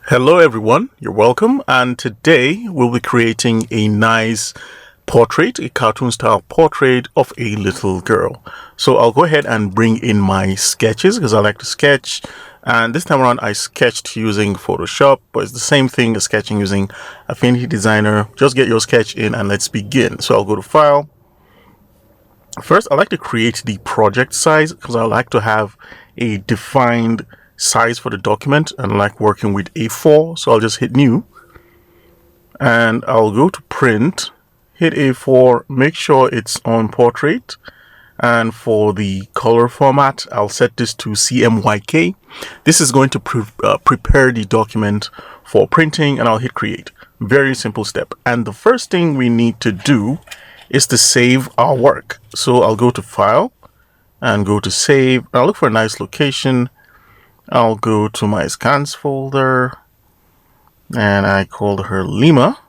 Hello everyone, you're welcome, and today we'll be creating a nice portrait, a cartoon style portrait of a little girl. So I'll go ahead and bring in my sketches because I like to sketch, and this time around I sketched using Photoshop, but it's the same thing as sketching using Affinity Designer. Just get your sketch in and let's begin. So I'll go to File. First, I like to create the project size because I like to have a defined size for the document, and I like working with A4. So I'll just hit New and I'll go to Print, hit A4, make sure it's on Portrait, and for the color format I'll set this to CMYK. This is going to prepare the document for printing, and I'll hit Create. Very simple step. And the first thing we need to do is to save our work. So I'll go to File and go to Save. I'll look for a nice location. I'll go to my Scans folder and I called her Lima.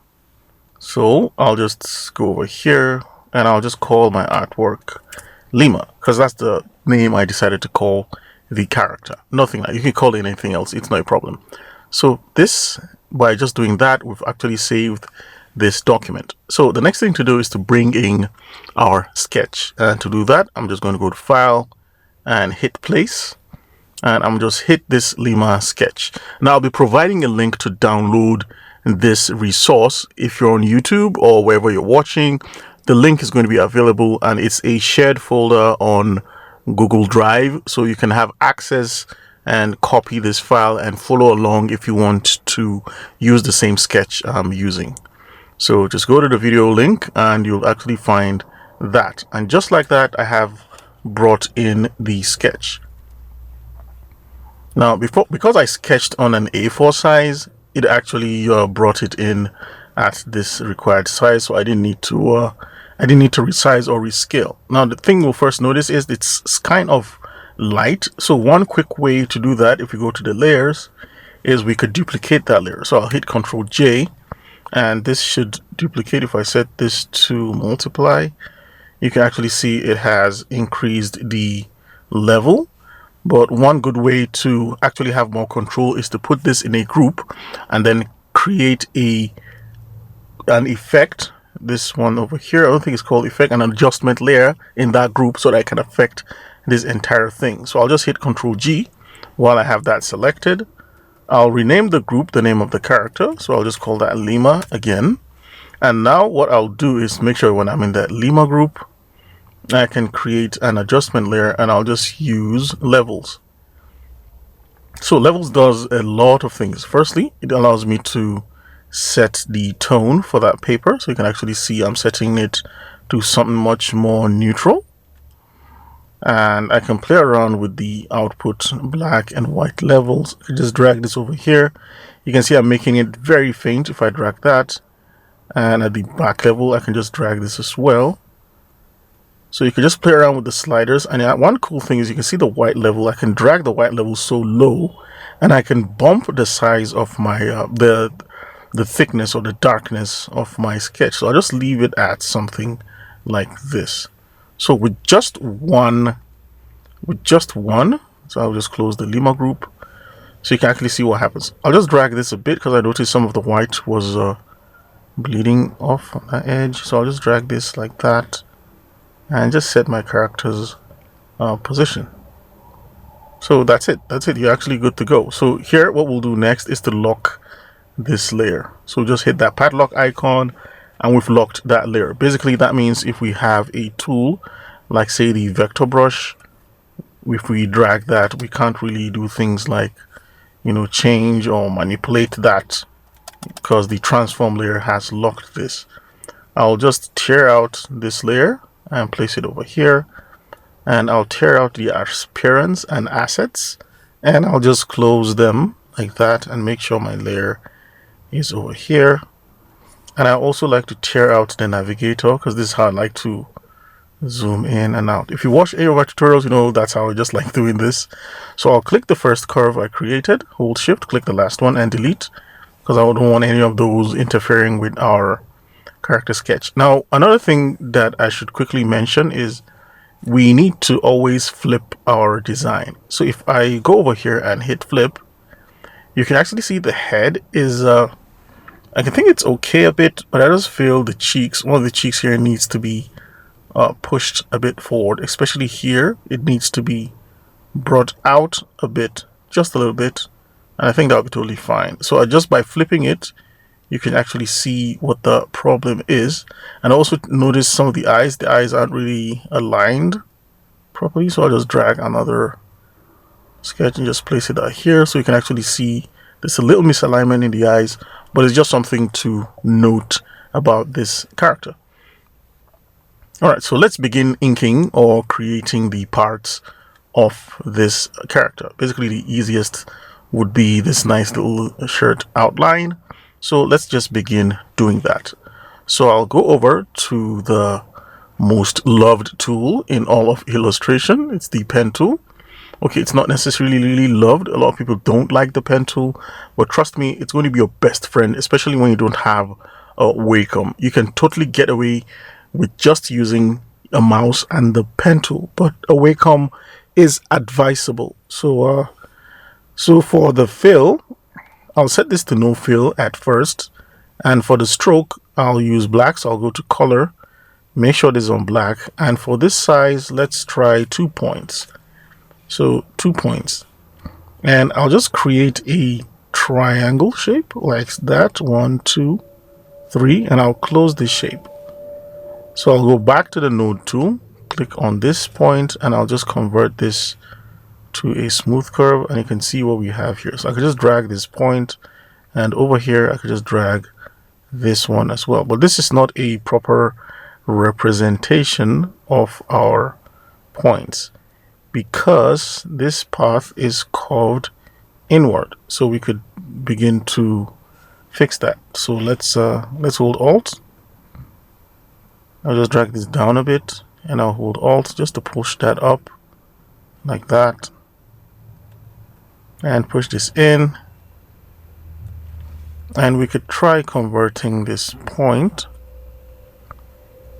So I'll just go over here and I'll just call my artwork Lima because that's the name I decided to call the character. Nothing like you can call it anything else, it's no problem. So this, by just doing that, we've actually saved this document. So the next thing to do is to bring in our sketch, and to do that I'm just going to go to File and hit Place, and I'm just hit this Lima sketch. Now I'll be providing a link to download this resource. If you're on YouTube or wherever you're watching, the link is going to be available, and it's a shared folder on Google Drive, so you can have access and copy this file and follow along if you want to use the same sketch I'm using. So just go to the video link and you'll actually find that, and just like that I have brought in the sketch. Now because I sketched on an A4 size, it actually brought it in at this required size, so I didn't need to resize or rescale. Now the thing we'll first notice is it's kind of light, so one quick way to do that, if we go to the layers, is we could duplicate that layer. So I'll hit Ctrl J and this should duplicate. If I set this to multiply, you can actually see it has increased the level. But one good way to actually have more control is to put this in a group and then create an effect. This one over here, I don't think it's called effect, an adjustment layer in that group so that I can affect this entire thing. So I'll just hit Ctrl G while I have that selected. I'll rename the group the name of the character, so I'll just call that Lima again. And now what I'll do is make sure when I'm in that Lima group, I can create an adjustment layer, and I'll just use levels. So levels does a lot of things. Firstly, it allows me to set the tone for that paper, so you can actually see I'm setting it to something much more neutral, and I can play around with the output black and white levels. I just drag this over here. You can see I'm making it very faint if I drag that, and at the back level I can just drag this as well. So you can just play around with the sliders, and one cool thing is you can see the white level. I can drag the white level so low, and I can bump the size of my the thickness or the darkness of my sketch. So I'll just leave it at something like this. So with just one, so I'll just close the Lima group so you can actually see what happens. I'll just drag this a bit because I noticed some of the white was bleeding off on that edge. So I'll just drag this like that and just set my character's position. So that's it. You're actually good to go. So here what we'll do next is to lock this layer. So just hit that padlock icon and we've locked that layer. Basically that means if we have a tool like say the vector brush, if we drag that, we can't really do things like, you know, change or manipulate that because the transform layer has locked this. I'll just tear out this layer and place it over here, and I'll tear out the appearance and assets, and I'll just close them like that and make sure my layer is over here. And I also like to tear out the navigator because this is how I like to zoom in and out. If you watch any of our tutorials, you know that's how I just like doing this. So I'll click the first curve I created, hold shift, click the last one and delete, because I don't want any of those interfering with our character sketch. Now another thing that I should quickly mention is we need to always flip our design. So if I go over here and hit flip, You can actually see the head is I can think it's okay a bit, but I just feel the cheeks, one of the cheeks here needs to be pushed a bit forward, especially here. It needs to be brought out a bit, just a little bit, and I think that'll be totally fine. So just by flipping it, you can actually see what the problem is. And also notice some of the eyes aren't really aligned properly, so I'll just drag another sketch and just place it out here so you can actually see there's a little misalignment in the eyes, but it's just something to note about this character. Alright, so let's begin inking or creating the parts of this character. Basically, the easiest would be this nice little shirt outline. So let's just begin doing that. So I'll go over to the most loved tool in all of illustration. It's the pen tool. Okay, it's not necessarily really loved. A lot of people don't like the pen tool, but trust me, it's going to be your best friend, especially when you don't have a Wacom. You can totally get away with just using a mouse and the pen tool, but a Wacom is advisable. So for the fill, I'll set this to no fill at first, and for the stroke, I'll use black. So I'll go to color, make sure this is on black, and for this size, let's try 2 points. So 2 points, and I'll just create a triangle shape like that. 1, 2, 3, and I'll close this shape. So I'll go back to the node tool, click on this point, and I'll just convert this to a smooth curve, and you can see what we have here. So I could just drag this point, and over here I could just drag this one as well. But this is not a proper representation of our points, because this path is curved inward. So we could begin to fix that. So let's hold Alt. I'll just drag this down a bit, and I'll hold Alt just to push that up like that, and push this in, and we could try converting this point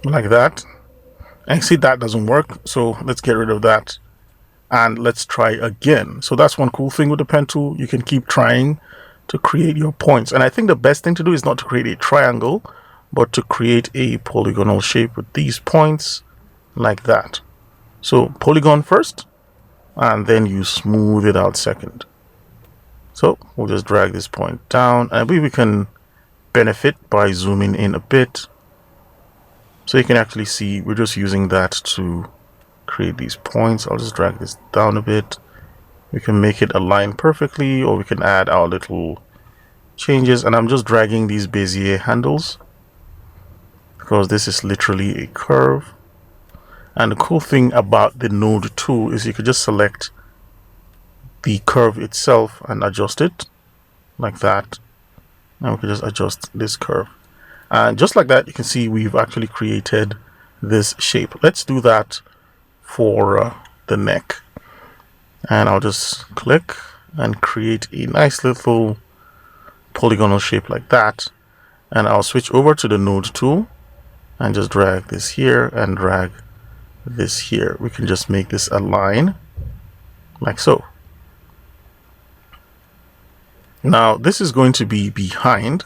like that. And see, that doesn't work, so let's get rid of that. And let's try again. So that's one cool thing with the pen tool. You can keep trying to create your points. And I think the best thing to do is not to create a triangle, but to create a polygonal shape with these points like that. So polygon first, and then you smooth it out second. So we'll just drag this point down, and I believe we can benefit by zooming in a bit. So you can actually see we're just using that to create these points. I'll just drag this down a bit. We can make it align perfectly, or we can add our little changes. And I'm just dragging these Bezier handles because this is literally a curve. And the cool thing about the node tool is you could just select the curve itself and adjust it like that. And we can just adjust this curve. And just like that, you can see we've actually created this shape. Let's do that for the neck, and I'll just click and create a nice little polygonal shape like that. And I'll switch over to the node tool and just drag this here and drag this here. We can just make this align like so. Now this is going to be behind,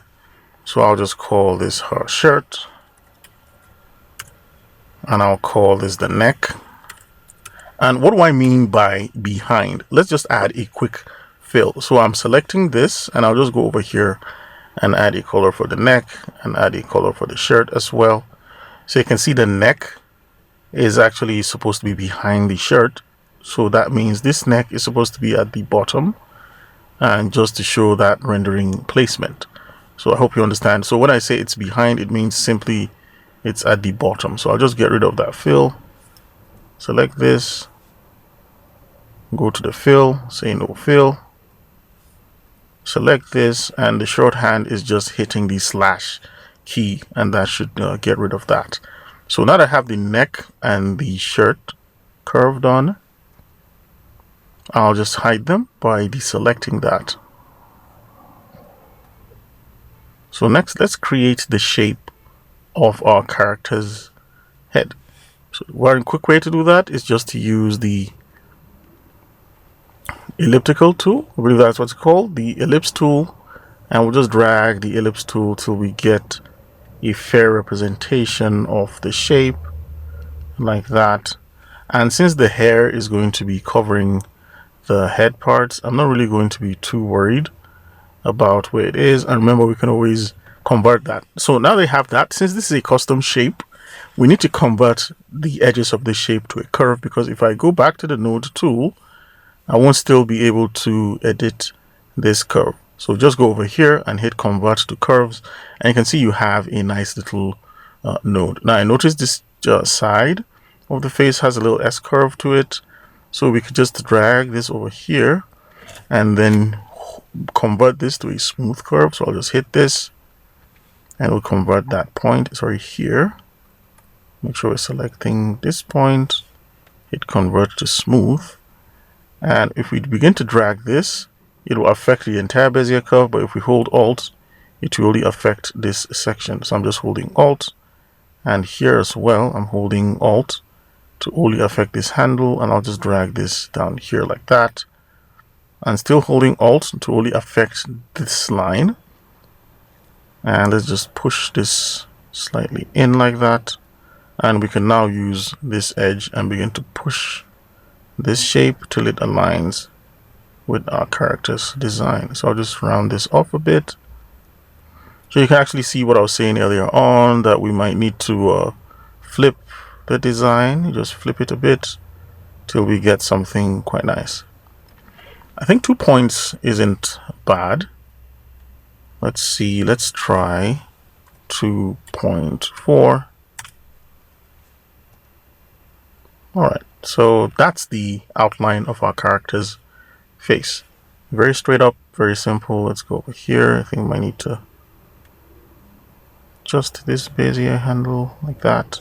so I'll just call this her shirt, and I'll call this the neck. And what do I mean by behind? Let's just add a quick fill. So I'm selecting this, and I'll just go over here and add a color for the neck and add a color for the shirt as well. So you can see the neck is actually supposed to be behind the shirt. So that means this neck is supposed to be at the bottom, and just to show that rendering placement. So I hope you understand. So when I say it's behind, it means simply it's at the bottom. So I'll just get rid of that fill, select this, go to the fill, say no fill, select this, and the shorthand is just hitting the slash key, and that should get rid of that. So now that I have the neck and the shirt curved on, I'll just hide them by deselecting that. So next, let's create the shape of our character's head. So one quick way to do that is just to use the elliptical tool. I believe that's what's called, the ellipse tool, and we'll just drag the ellipse tool till we get a fair representation of the shape like that. And since the hair is going to be covering the head parts, I'm not really going to be too worried about where it is. And remember, we can always convert that. So now they have that. Since this is a custom shape, we need to convert the edges of the shape to a curve, because if I go back to the node tool, I won't still be able to edit this curve. So just go over here and hit convert to curves, and you can see you have a nice little node. Now I notice this side of the face has a little S curve to it, so we could just drag this over here and then convert this to a smooth curve. So I'll just hit this and we'll convert that point, sorry, here. Make sure we're selecting this point, hit convert to smooth. And if we begin to drag this, it will affect the entire Bezier curve, but if we hold Alt, it will only affect this section. So I'm just holding Alt, and here as well, I'm holding Alt to only affect this handle, and I'll just drag this down here like that. And still holding Alt to only affect this line. And let's just push this slightly in like that. And we can now use this edge and begin to push this shape till it aligns with our character's design. So I'll just round this off a bit. So you can actually see what I was saying earlier on, that we might need to flip the design. You just flip it a bit till we get something quite nice. I think 2 points isn't bad. Let's see, let's try 2.4. Alright, so that's the outline of our character's face. Very straight up, very simple. Let's go over here. I think I might need to adjust this Bezier handle like that.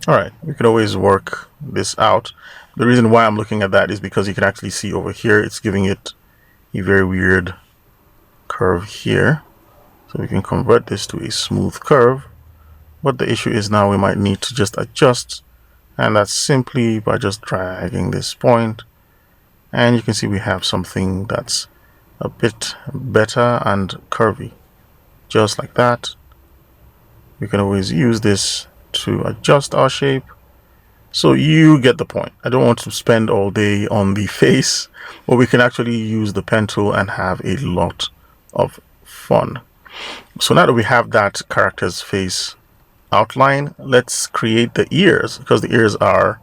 Alright, we could always work this out. The reason why I'm looking at that is because you can actually see over here, it's giving it a very weird curve here. So we can convert this to a smooth curve. But the issue is now we might need to just adjust, and that's simply by just dragging this point. And you can see we have something that's a bit better and curvy. Just like that. We can always use this to adjust our shape. So you get the point. I don't want to spend all day on the face, but we can actually use the pen tool and have a lot of fun. So now that we have that character's face outline, let's create the ears, because the ears are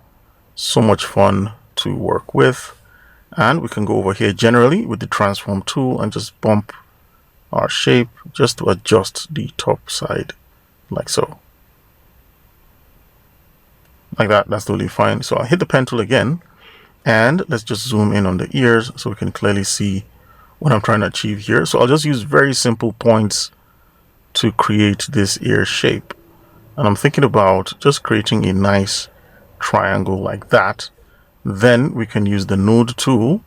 so much fun to work with. And we can go over here generally with the transform tool and just bump our shape just to adjust the top side like so. Like that, that's totally fine. So I'll hit the pen tool again, and let's just zoom in on the ears so we can clearly see what I'm trying to achieve here. So I'll just use very simple points to create this ear shape. And I'm thinking about just creating a nice triangle like that. Then we can use the node tool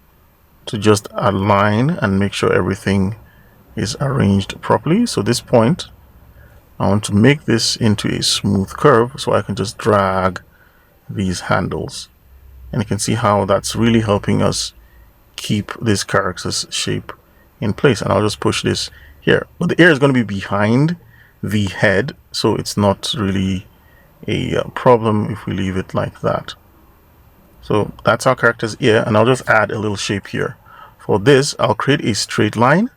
to just align and make sure everything is arranged properly. So this point, I want to make this into a smooth curve, so I can just drag these handles. And you can see how that's really helping us keep this character's shape in place. And I'll just push this here. But the ear is going to be behind the head, so it's not really a problem if we leave it like that. So that's our character's ear, and I'll just add a little shape here. For this, I'll create a straight line,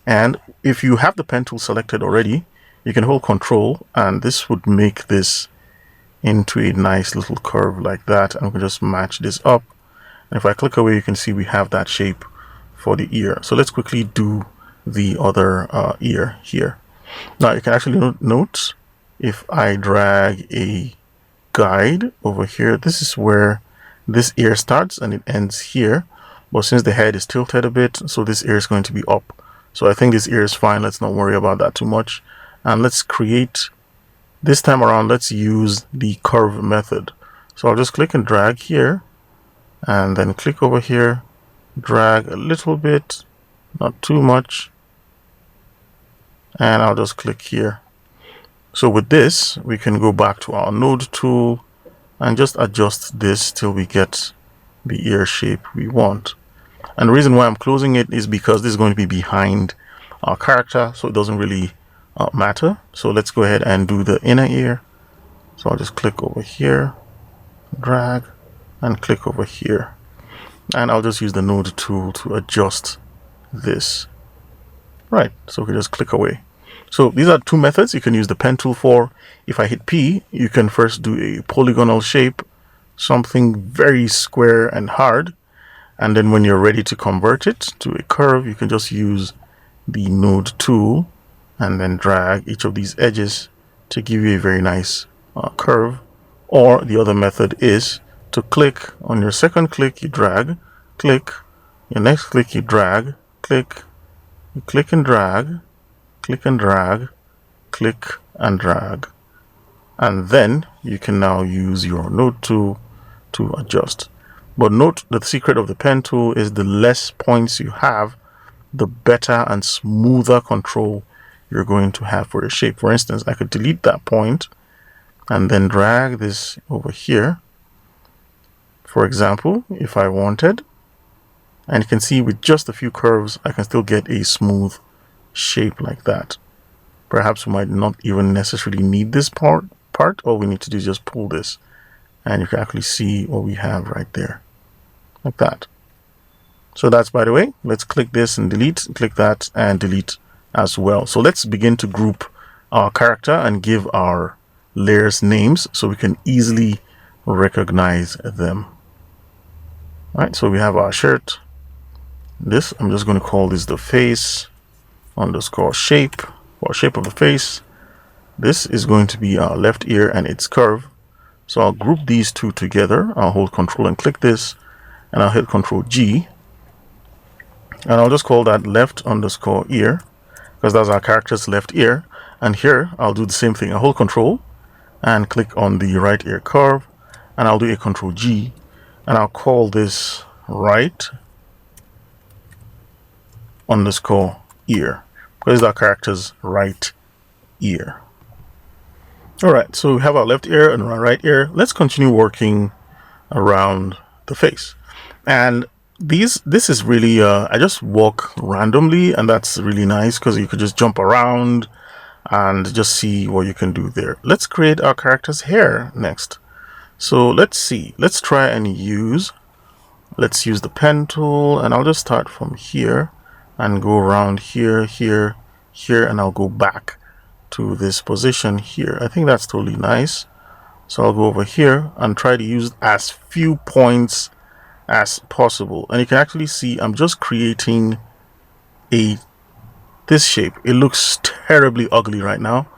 and if you have the pen tool selected already, you can hold Control, and this would make this into a nice little curve like that, and we can just match this up. And if I click away, you can see we have that shape for the ear. So let's quickly do the other ear here. Now you can actually note if I drag a guide over here, this is where this ear starts and it ends here. But since the head is tilted a bit, so this ear is going to be up. So I think this ear is fine. Let's not worry about that too much. And let's create, this time around, let's use the curve method. So I'll just click and drag here, and then click over here, drag a little bit, not too much, and I'll just click here. So with this, we can go back to our node tool and just adjust this till we get the ear shape we want. And the reason why I'm closing it is because this is going to be behind our character, so it doesn't really matter. So let's go ahead and do the inner ear. So I'll just click over here, drag, and click over here. And I'll just use the node tool to adjust this. Right, so we can just click away. So these are two methods you can use the pen tool for. If I hit P, you can first do a polygonal shape, something very square and hard. And then when you're ready to convert it to a curve, you can just use the node tool and then drag each of these edges to give you a very nice curve. Or the other method is to click. On your second click, you drag, click. Your next click, you drag, click. You click and drag, click and drag, click and drag. And then you can now use your node tool to adjust. But note the secret of the pen tool is the less points you have, the better and smoother control you're going to have for your shape. For instance, I could delete that point and then drag this over here. For example, if I wanted, and you can see with just a few curves, I can still get a smooth shape like that. Perhaps we might not even necessarily need this part. All we need to do is just pull this, and you can actually see what we have right there, like that. So that's, by the way, let's click this and delete, click that and delete as well. So let's begin to group our character and give our layers names so we can easily recognize them. All right, so we have our shirt. This, I'm just going to call this the face underscore shape, or shape of the face. This is going to be our left ear and its curve. So I'll group these two together. I'll hold Control and click this, and I'll hit Control G, and I'll just call that left underscore ear, because that's our character's left ear. And here I'll do the same thing. I'll hold Control and click on the right ear curve, and I'll do a Control G, and I'll call this right underscore ear, because it's our character's right ear. All right, so we have our left ear and our right ear. Let's continue working around the face. And this is really, I just walk randomly, and that's really nice because you could just jump around and just see what you can do there. Let's create our character's hair next. So let's see, let's try and use the pen tool, and I'll just start from here and go around here, here, here, and I'll go back to this position here. I think that's totally nice. So I'll go over here and try to use as few points as possible. And you can actually see I'm just creating this shape. It looks terribly ugly right now,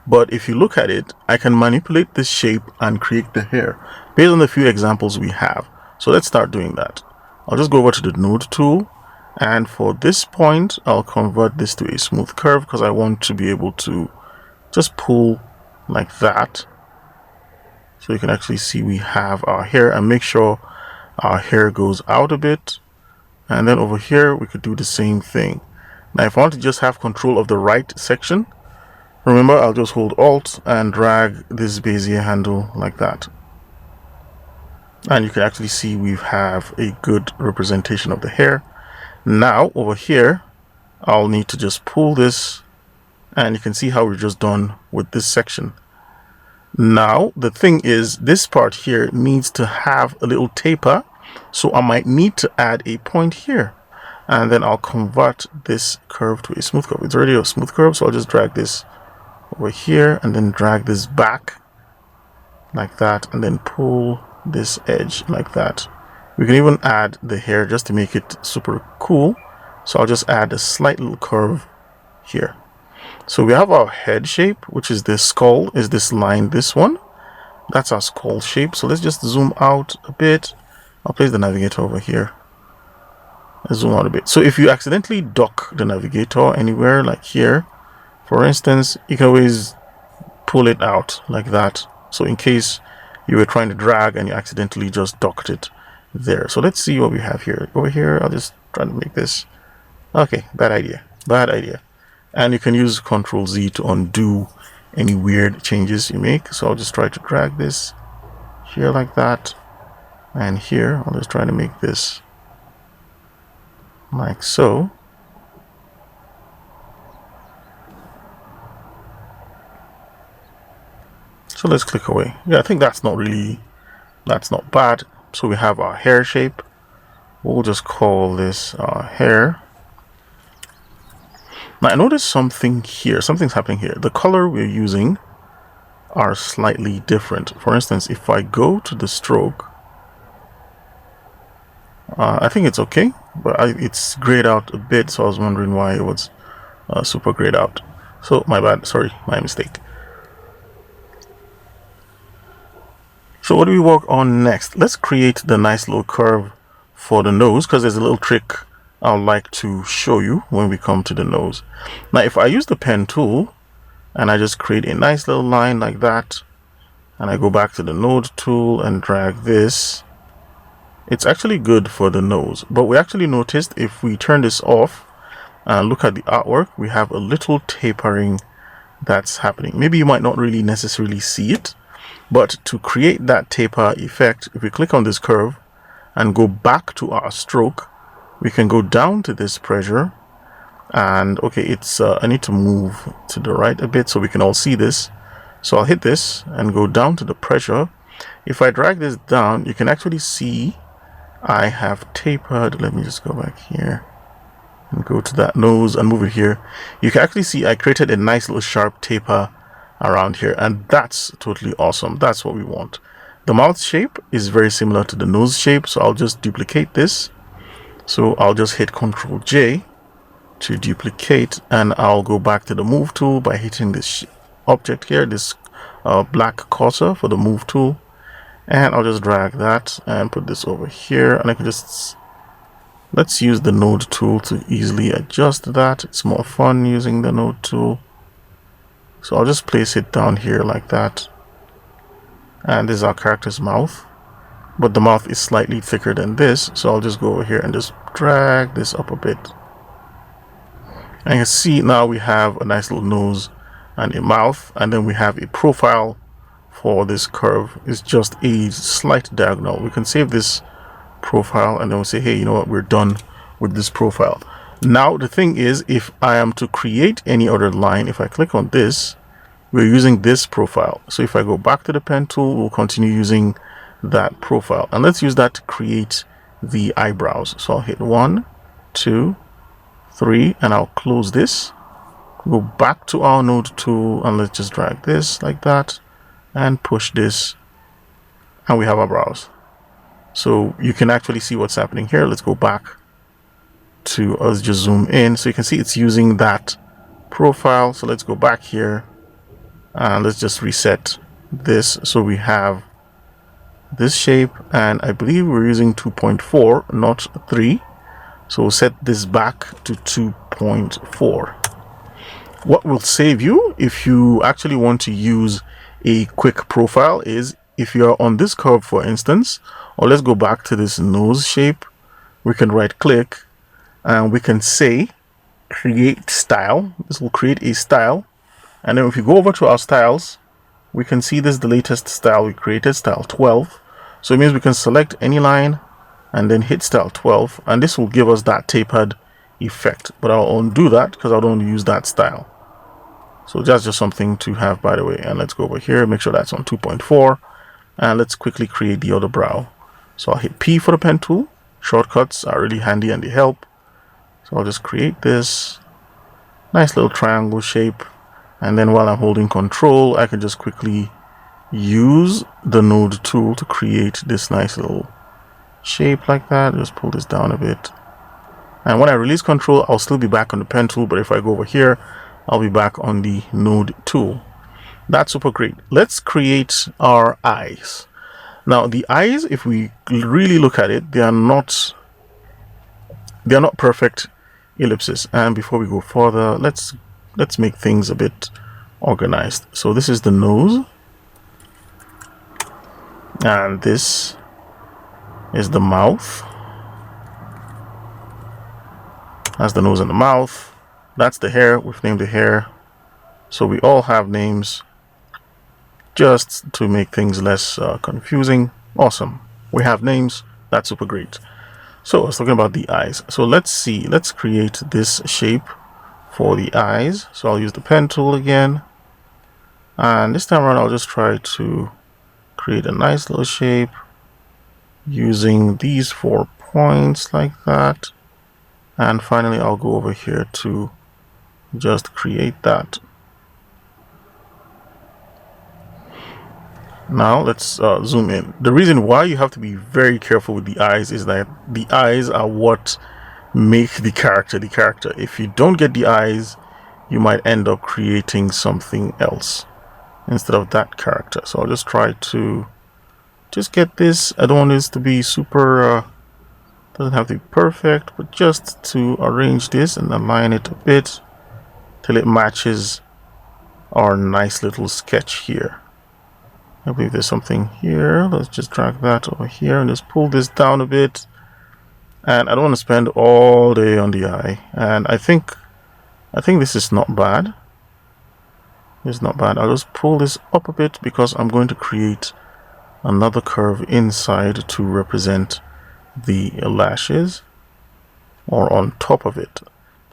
but if you look at it, I can manipulate this shape and create the hair based on the few examples we have. So let's start doing that. I'll just go over to the node tool, and for this point I'll convert this to a smooth curve because I want to be able to just pull like that, so you can actually see we have our hair, and make sure our hair goes out a bit. And then over here we could do the same thing. Now if I want to just have control of the right section, remember, I'll just hold Alt and drag this Bezier handle like that, and you can actually see we have a good representation of the hair. Now over here I'll need to just pull this, and you can see how we're just done with this section. Now the thing is, this part here needs to have a little taper, so I might need to add a point here, and then I'll convert this curve to a smooth curve. It's already a smooth curve, so I'll just drag this over here and then drag this back like that, and then pull this edge like that. We can even add the hair just to make it super cool, so I'll just add a slight little curve here. So we have our head shape, which is this skull, is this line, this one. That's our skull shape. So let's just zoom out a bit. I'll place the navigator over here. Let's zoom out a bit. So if you accidentally dock the navigator anywhere, like here, for instance, you can always pull it out like that. So in case you were trying to drag and you accidentally just docked it there. So let's see what we have here. Over here, I'll just try to make this. Okay, bad idea. And you can use Control Z to undo any weird changes you make. So I'll just try to drag this here like that, and here I'll just try to make this like so. So let's click away. Yeah, I think that's not bad. So we have our hair shape. We'll just call this hair. Now I noticed something here. Something's happening here. The color we're using are slightly different. For instance, if I go to the stroke, I think it's okay, but it's grayed out a bit, so I was wondering why it was super grayed out. So my bad, sorry, my mistake. So what do we work on next? Let's create the nice little curve for the nose, because there's a little trick I'd like to show you when we come to the nose. Now if I use the pen tool and I just create a nice little line like that, and I go back to the node tool and drag this, it's actually good for the nose. But we actually noticed if we turn this off and look at the artwork, we have a little tapering that's happening. Maybe you might not really necessarily see it, but to create that taper effect, if we click on this curve and go back to our stroke, we can go down to this pressure, and okay, it's I need to move to the right a bit so we can all see this. So I'll hit this and go down to the pressure. If I drag this down, you can actually see I have tapered. Let me just go back here and go to that nose and move it here. You can actually see I created a nice little sharp taper around here, and that's totally awesome. That's what we want. The mouth shape is very similar to the nose shape, so I'll just duplicate this. So I'll just hit Ctrl J to duplicate, and I'll go back to the move tool by hitting this object here, this black cursor for the move tool, and I'll just drag that and put this over here, and I can just, let's use the node tool to easily adjust that. It's more fun using the node tool. So I'll just place it down here like that, and this is our character's mouth, but the mouth is slightly thicker than this, so I'll just go over here and just drag this up a bit. And you can see now we have a nice little nose and a mouth, and then we have a profile for this curve. It's just a slight diagonal. We can save this profile and then we'll say, hey, you know what, we're done with this profile. Now the thing is, if I am to create any other line, if I click on this, we're using this profile. So if I go back to the pen tool, we'll continue using that profile, and let's use that to create the eyebrows. So I'll hit 1, 2, 3, and I'll close this. Go back to our node tool and let's just drag this like that and push this, and we have our brows. So you can actually see what's happening here. Let's go back to, let's just zoom in so you can see it's using that profile. So let's go back here and let's just reset this so we have this shape, and I believe we're using 2.4, not 3. So we'll set this back to 2.4. What will save you if you actually want to use a quick profile is if you're on this curve, for instance, or let's go back to this nose shape, we can right click and we can say create style. This will create a style, and then if you go over to our styles, we can see this is the latest style we created, style 12. So it means we can select any line and then hit style 12, and this will give us that tapered effect. But I'll undo that because I don't want to use that style. So that's just something to have, by the way. And let's go over here, make sure that's on 2.4, and let's quickly create the other brow. So I'll hit P for the pen tool. Shortcuts are really handy and they help. So I'll just create this nice little triangle shape, and then while I'm holding Control, I can just quickly use the node tool to create this nice little shape like that. Just pull this down a bit, and when I release Control, I'll still be back on the pen tool, but if I go over here, I'll be back on the node tool. That's super great. Let's create our eyes. Now the eyes, if we really look at it, they are not perfect ellipses. And before we go further, let's make things a bit organized. So this is the nose, and this is the mouth. That's the nose and the mouth. That's the hair. We've named the hair. So we all have names just to make things less confusing. Awesome. We have names. That's super great. So I was talking about the eyes. So let's see. Let's create this shape for the eyes. So I'll use the pen tool again. And this time around, I'll just try to create a nice little shape using these 4 points like that. And finally, I'll go over here to just create that. Now let's zoom in. The reason why you have to be very careful with the eyes is that the eyes are what make the character. If you don't get the eyes, you might end up creating something else instead of that character. So I'll just try to just get this. I don't want this to be super, doesn't have to be perfect, but just to arrange this and align it a bit till it matches our nice little sketch here. I believe there's something here. Let's just drag that over here and just pull this down a bit. And I don't want to spend all day on the eye. And I think this is not bad. It's not bad. I'll just pull this up a bit because I'm going to create another curve inside to represent the lashes, or on top of it.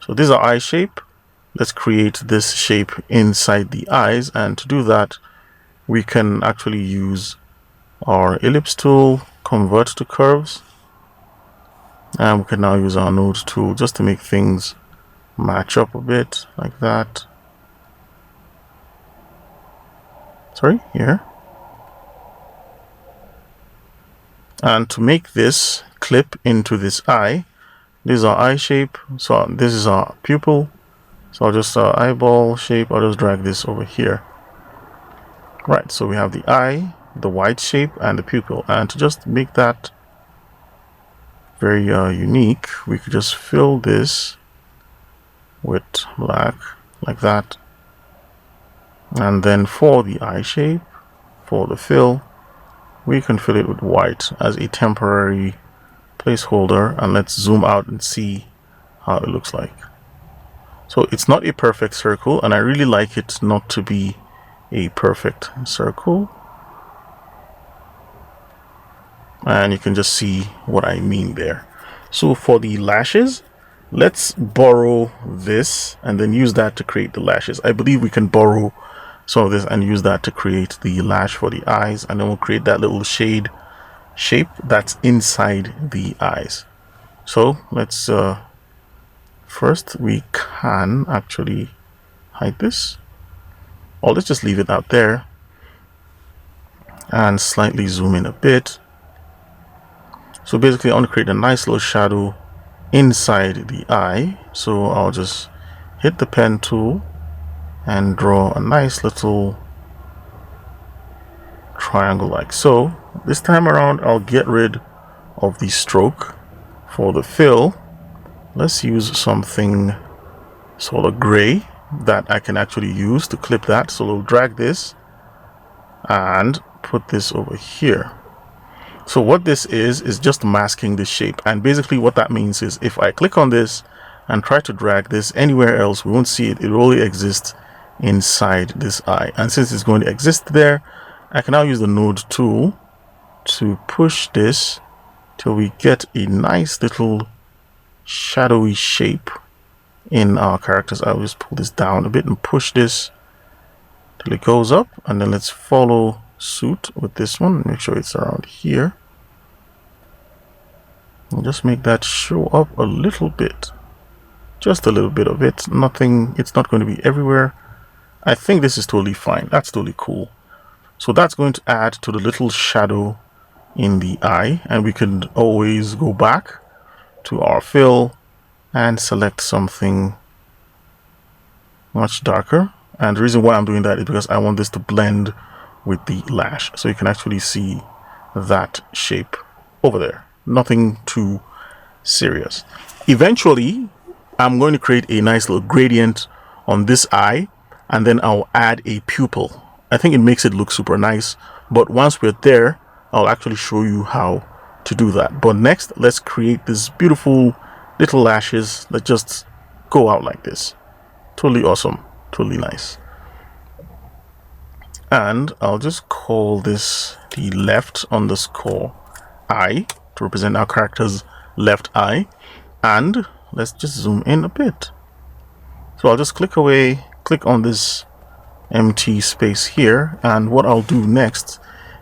So this is our eye shape. Let's create this shape inside the eyes, and to do that we can actually use our ellipse tool, convert to curves, and we can now use our node tool just to make things match up a bit like that. Sorry, here. And to make this clip into this eye, this is our eye shape, so this is our pupil, so I'll just eyeball shape, I'll just drag this over here. Right, so we have the eye, the white shape, and the pupil. And to just make that very unique, we could just fill this with black like that. And then for the eye shape, for the fill, we can fill it with white as a temporary placeholder. And let's zoom out and see how it looks like. So it's not a perfect circle, and I really like it not to be a perfect circle, and you can just see what I mean there. So for the lashes, let's borrow this and then use that to create the lashes. I believe we can borrow some of this and use that to create the lash for the eyes, and then we'll create that little shade shape that's inside the eyes. So let's first we can actually hide this, or let's just leave it out there and slightly zoom in a bit. So basically I want to create a nice little shadow inside the eye. So I'll just hit the pen tool and draw a nice little triangle like so. This time around I'll get rid of the stroke. For the fill, let's use something sort of gray that I can actually use to clip that. So we'll drag this and put this over here. So what this is just masking the shape, and basically what that means is if I click on this and try to drag this anywhere else, we won't see it. It will only exist inside this eye, and since it's going to exist there, I can now use the node tool to push this till we get a nice little shadowy shape in our characters. I'll just pull this down a bit and push this till it goes up, and then let's follow suit with this one. Make sure it's around here and just make that show up a little bit, just a little bit of it. Nothing, it's not going to be everywhere. I think this is totally fine. That's totally cool. So that's going to add to the little shadow in the eye, and we can always go back to our fill and select something much darker. And the reason why I'm doing that is because I want this to blend with the lash, so you can actually see that shape over there. Nothing too serious. Eventually I'm going to create a nice little gradient on this eye, and then I'll add a pupil. I think it makes it look super nice, but once we're there I'll actually show you how to do that. But next, let's create this beautiful little lashes that just go out like this. Totally awesome, totally nice. And I'll just call this the left underscore eye to represent our character's left eye. And let's just zoom in a bit. So I'll just click on this empty space here, and what I'll do next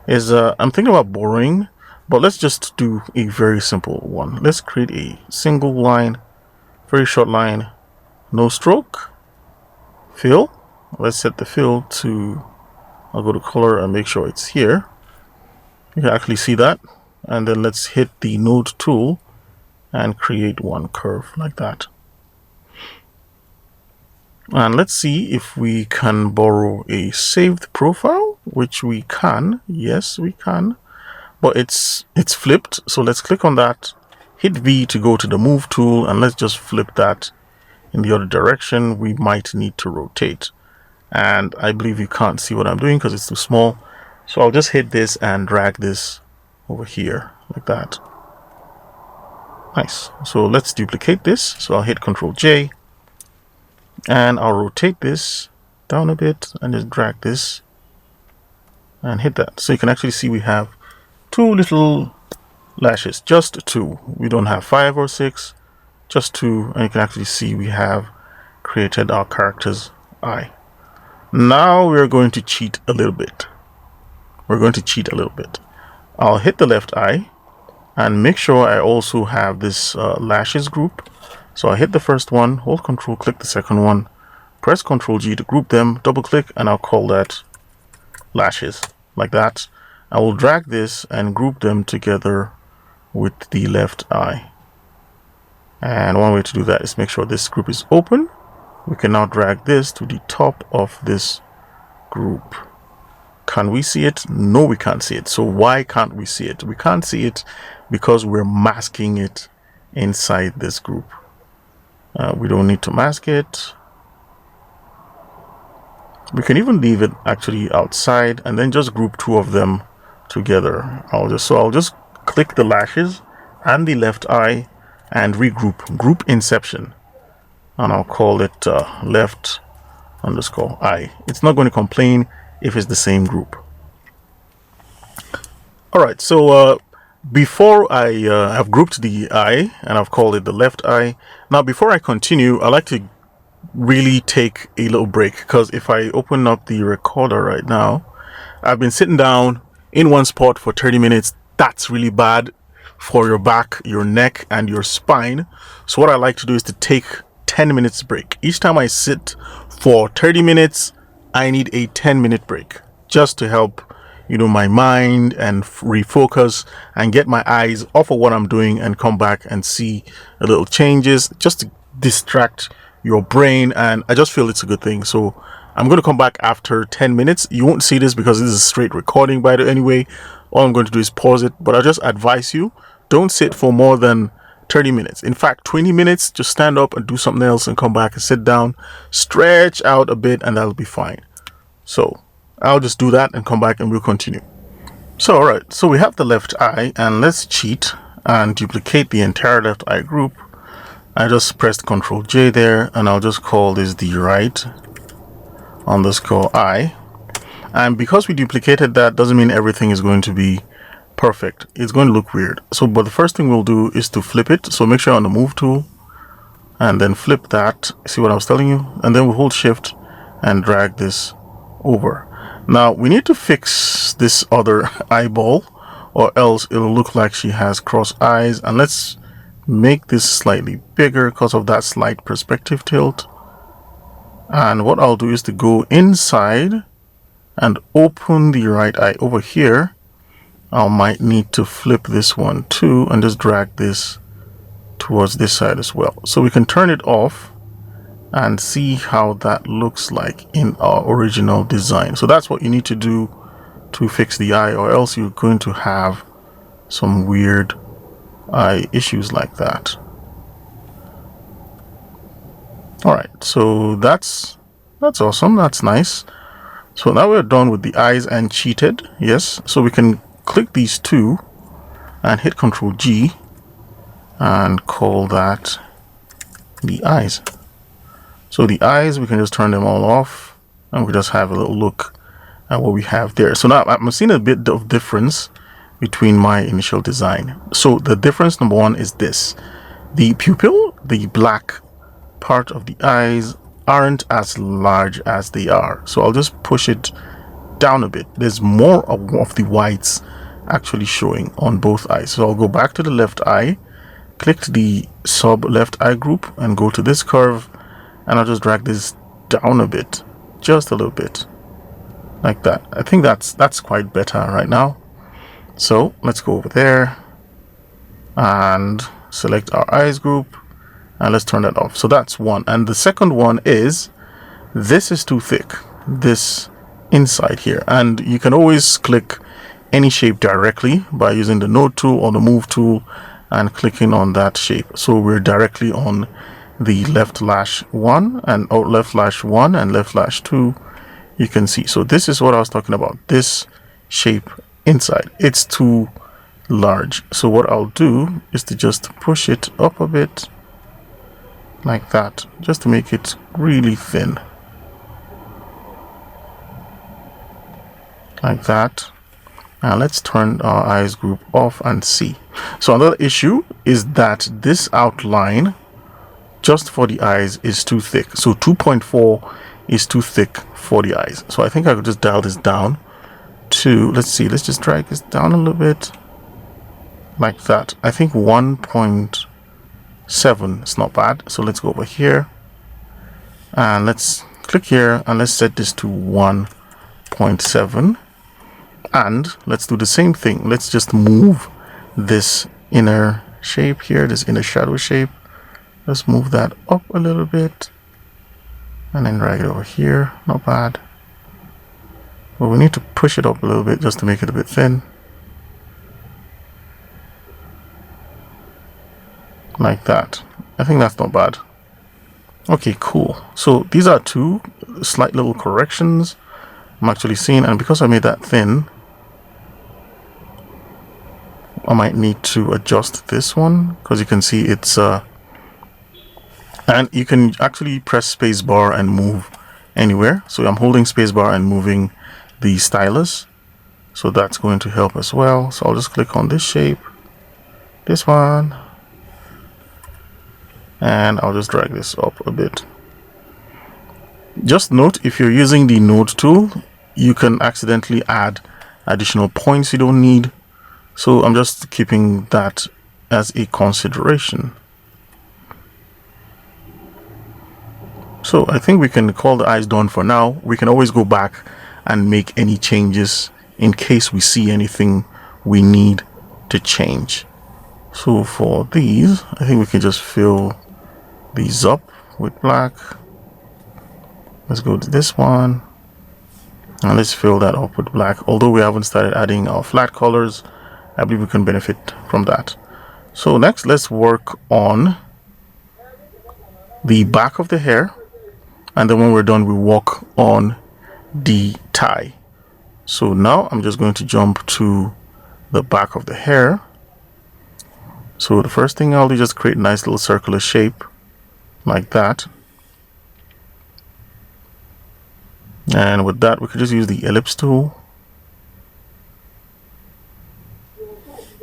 is I'm thinking about borrowing, but let's just do a very simple one. Let's create a single line, very short line, no stroke, fill. Let's set the fill to, I'll go to color and make sure it's here. You can actually see that. And then let's hit the node tool and create one curve like that. And let's see if we can borrow a saved profile, which we can. Yes, we can. But it's flipped. So let's click on that, hit V to go to the move tool, and let's just flip that in the other direction. We might need to rotate. And I believe you can't see what I'm doing because it's too small. So I'll just hit this and drag this over here like that. Nice. So let's duplicate this. So I'll hit Ctrl J. And I'll rotate this down a bit and just drag this and hit that. So you can actually see we have two little lashes, just two. We don't have 5 or 6, just 2. And you can actually see we have created our character's eye. Now we're going to cheat a little bit. I'll hit the left eye and make sure I also have this lashes group. So I hit the first one, hold Control, click the second one, press Ctrl G to group them, double click, and I'll call that lashes, like that. I will drag this and group them together with the left eye. And one way to do that is make sure this group is open. We can now drag this to the top of this group. Can we see it? No, we can't see it. So why can't we see it? We can't see it because we're masking it inside this group. We don't need to mask it. We can even leave it actually outside and then just group 2 of them together. I'll just click the lashes and the left eye and regroup, group inception, and I'll call it left underscore eye. It's not going to complain if it's the same group. All right, so before I have grouped the eye and I've called it the left eye. Now, before I continue, I like to really take a little break, because if I open up the recorder right now, I've been sitting down in one spot for 30 minutes. That's really bad for your back, your neck, and your spine. So what I like to do is to take 10 minutes break. Each time I sit for 30 minutes, I need a 10-minute break just to help my mind and refocus and get my eyes off of what I'm doing and come back and see a little changes, just to distract your brain. And I just feel it's a good thing. So I'm going to come back after 10 minutes. You won't see this because this is a straight recording by the anyway. All I'm going to do is pause it, but I just advise you, don't sit for more than 30 minutes. In fact, 20 minutes, just stand up and do something else and come back and sit down, stretch out a bit, and that'll be fine. So I'll just do that and come back and we'll continue. So, all right, so we have the left eye, and let's cheat and duplicate the entire left eye group. I just pressed Ctrl J there, and I'll just call this the right underscore eye. And because we duplicated that, doesn't mean everything is going to be perfect. It's going to look weird. So, but the first thing we'll do is to flip it. So make sure on the move tool and then flip that. See what I was telling you? And then we'll hold shift and drag this over. Now we need to fix this other eyeball, or else it'll look like she has cross eyes. And let's make this slightly bigger because of that slight perspective tilt. And what I'll do is to go inside and open the right eye over here. I might need to flip this one too and just drag this towards this side as well, so we can turn it off and see how that looks like in our original design. So that's what you need to do to fix the eye, or else you're going to have some weird eye issues like that. All right, so that's awesome. That's nice. So now we're done with the eyes and cheated. Yes, so we can click these two and hit Ctrl G and call that the eyes. So the eyes, we can just turn them all off and we just have a little look and what we have there. So now I'm seeing a bit of difference between my initial design. So the difference, number one, is this: the pupil, the black part of the eyes, aren't as large as they are. So I'll just push it down a bit. There's more of the whites actually showing on both eyes. So I'll go back to the left eye, click the sub left eye group, and go to this curve, and I'll just drag this down a bit, just a little bit, like that. I think that's quite better right now. So let's go over there and select our eyes group, and let's turn that off. So that's one. And the second one is, this is too thick, this inside here. And you can always click any shape directly by using the node tool or the move tool and clicking on that shape. So we're directly on the left lash 1 and left lash 1 and left lash 2. You can see. So this is what I was talking about, this shape inside. It's too large. So what I'll do is to just push it up a bit, like that, just to make it really thin, like that. And let's turn our eyes group off and see. So another issue is that this outline just for the eyes is too thick. So 2.4 is too thick for the eyes. So I think I could just dial this down to, let's see, let's just drag this down a little bit, like that. I think 1.7 is not bad. So let's go over here and let's click here and let's set this to 1.7. And let's do the same thing. Let's just move this inner shape here, this inner shadow shape. Let's move that up a little bit and then drag it over here. Not bad. But we need to push it up a little bit just to make it a bit thin, like that. I think that's not bad. Okay, cool. So these are two slight little corrections I'm actually seeing, and because I made that thin, I might need to adjust this one, because you can see it's and you can actually press spacebar and move anywhere. So I'm holding spacebar and moving the stylus, so that's going to help as well. So I'll just click on this shape, this one, and I'll just drag this up a bit. Just note, if you're using the node tool, you can accidentally add additional points you don't need. So I'm just keeping that as a consideration. So I think we can call the eyes done for now. We can always go back and make any changes in case we see anything we need to change. So for these, I think we can just fill these up with black. Let's go to this one and let's fill that up with black. Although we haven't started adding our flat colors, I believe we can benefit from that. So next, let's work on the back of the hair, and then when we're done, we work on the tie. So now I'm just going to jump to the back of the hair. So the first thing I'll do is just create a nice little circular shape, like that. And with that, we could just use the ellipse tool.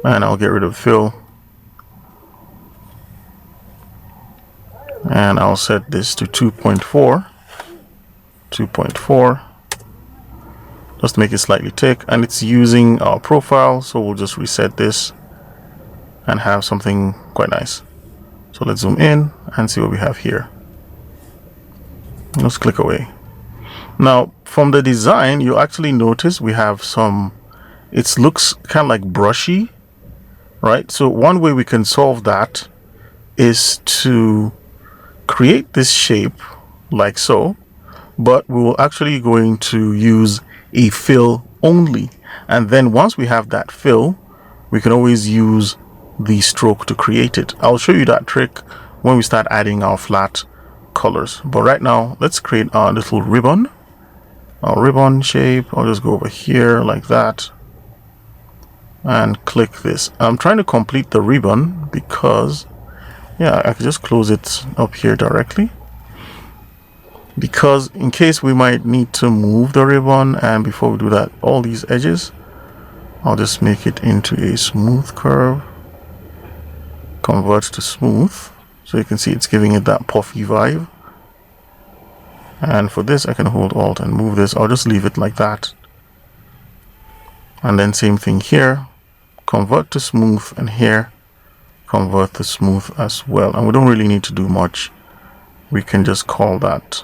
And I'll get rid of fill. And I'll set this to 2.4. 2.4. Just to make it slightly thick. And it's using our profile, so we'll just reset this and have something quite nice. So let's zoom in and see what we have here. Let's click away. Now, from the design, you actually notice we have some, it looks kind of like brushy, right? So one way we can solve that is to create this shape like so, but we will actually going to use a fill only. And then once we have that fill, we can always use the stroke to create it. I'll show you that trick when we start adding our flat colors. But right now, let's create our little ribbon. Our ribbon shape. I'll just go over here like that and click this. I'm trying to complete the ribbon because, yeah, I can just close it up here directly. because in case we might need to move the ribbon, and before we do that, all these edges, I'll just make it into a smooth curve, convert to smooth, so you can see it's giving it that puffy vibe. And for this I can hold Alt and move this. I'll just leave it like that, and then same thing here, convert to smooth, and here convert to smooth as well. And we don't really need to do much. We can just call that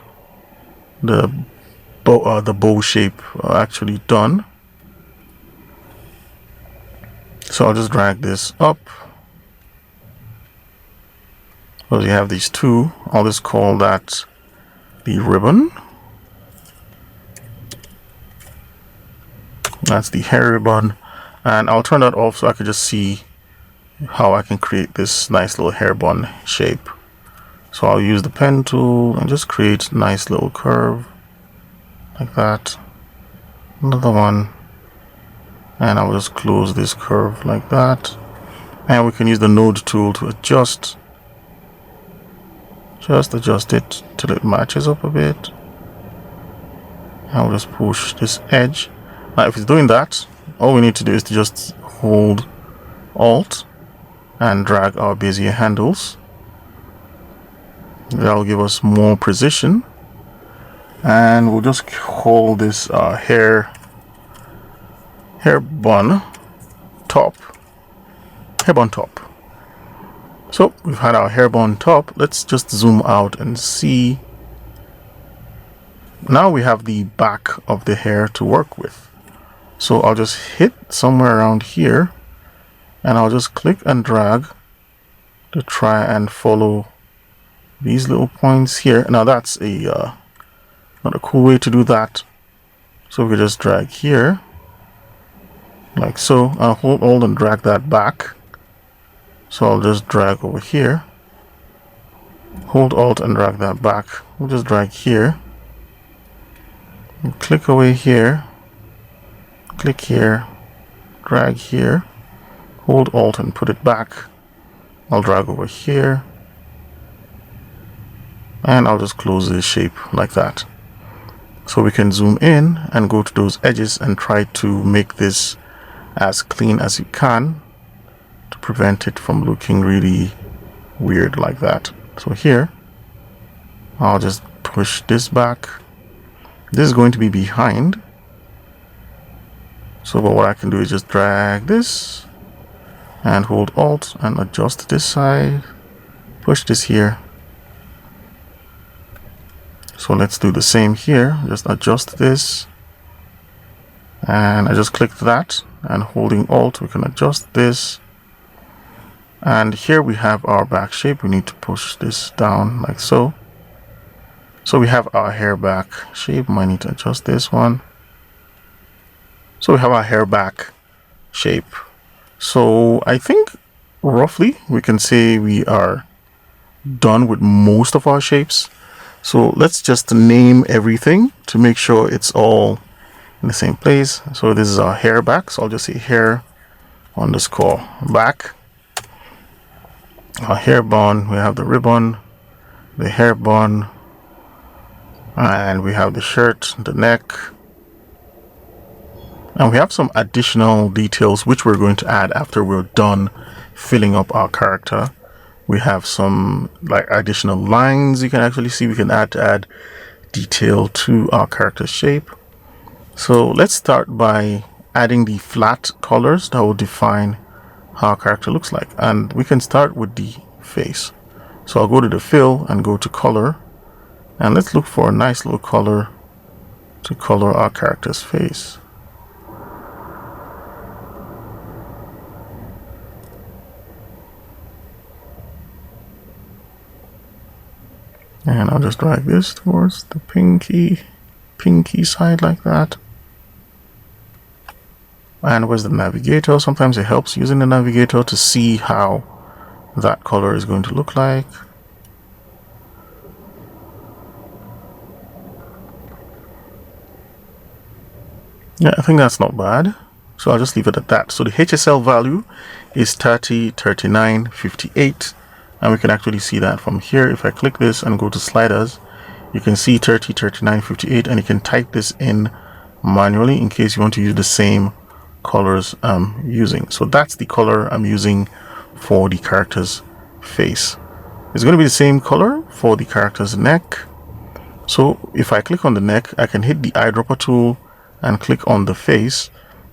the bow shape actually done. So I'll just drag this up. So you have these two. I'll just call that the ribbon. That's the hair ribbon, and I'll turn that off so I can just see how I can create this nice little hair bun shape. So I'll use the pen tool and just create a nice little curve like that. Another one, and I'll just close this curve like that. And we can use the node tool to adjust, just adjust it till it matches up a bit. I'll just push this edge. Now if it's doing that, all we need to do is to just hold Alt and drag our Bezier handles. That'll give us more precision, and we'll just call this hair bun top. So we've had our hair bun top. Let's just zoom out and see. Now we have the back of the hair to work with. So I'll just hit somewhere around here, and I'll just click and drag to try and follow these little points here. Now that's a not a cool way to do that. So we just drag here like so. I'll hold Alt and drag that back. So I'll just drag over here, hold Alt and drag that back. We'll just drag here, and click away here, click here, drag here, hold Alt and put it back. I'll drag over here, and I'll just close this shape like that. So we can zoom in and go to those edges and try to make this as clean as you can to prevent it from looking really weird like that. So here I'll just push this back. This is going to be behind, so what I can do is just drag this and hold Alt and adjust this side, push this here. So let's do the same here, just adjust this, and I just clicked that, and holding Alt we can adjust this. And here we have our back shape. We need to push this down like so. So we have our hair back shape. Might need to adjust this one. So we have our hair back shape. So I think roughly we can say we are done with most of our shapes. So let's just name everything to make sure it's all in the same place. So this is our hair back. So I'll just say hair underscore back. Our hair bun, we have the ribbon, the hair bun, and we have the shirt, the neck, and we have some additional details which we're going to add after we're done filling up our character. We have some like additional lines you can actually see we can add to add detail to our character shape. So let's start by adding the flat colors that will define how our character looks like, and we can start with the face. So I'll go to the fill and go to color, and let's look for a nice little color to color our character's face. And I'll just drag this towards the pinky side like that. And where's the navigator? Sometimes it helps using the navigator to see how that color is going to look like. Yeah, I think that's not bad. So I'll just leave it at that. So the HSL value is 30, 39, 58. And we can actually see that from here. If I click this and go to sliders, You can see 30, 39, 58, and you can type this in manually in case you want to use the same colors I'm using. So that's the color I'm using for the character's face. It's going to be the same color for the character's neck. So if I click on the neck, I can hit the eyedropper tool and click on the face.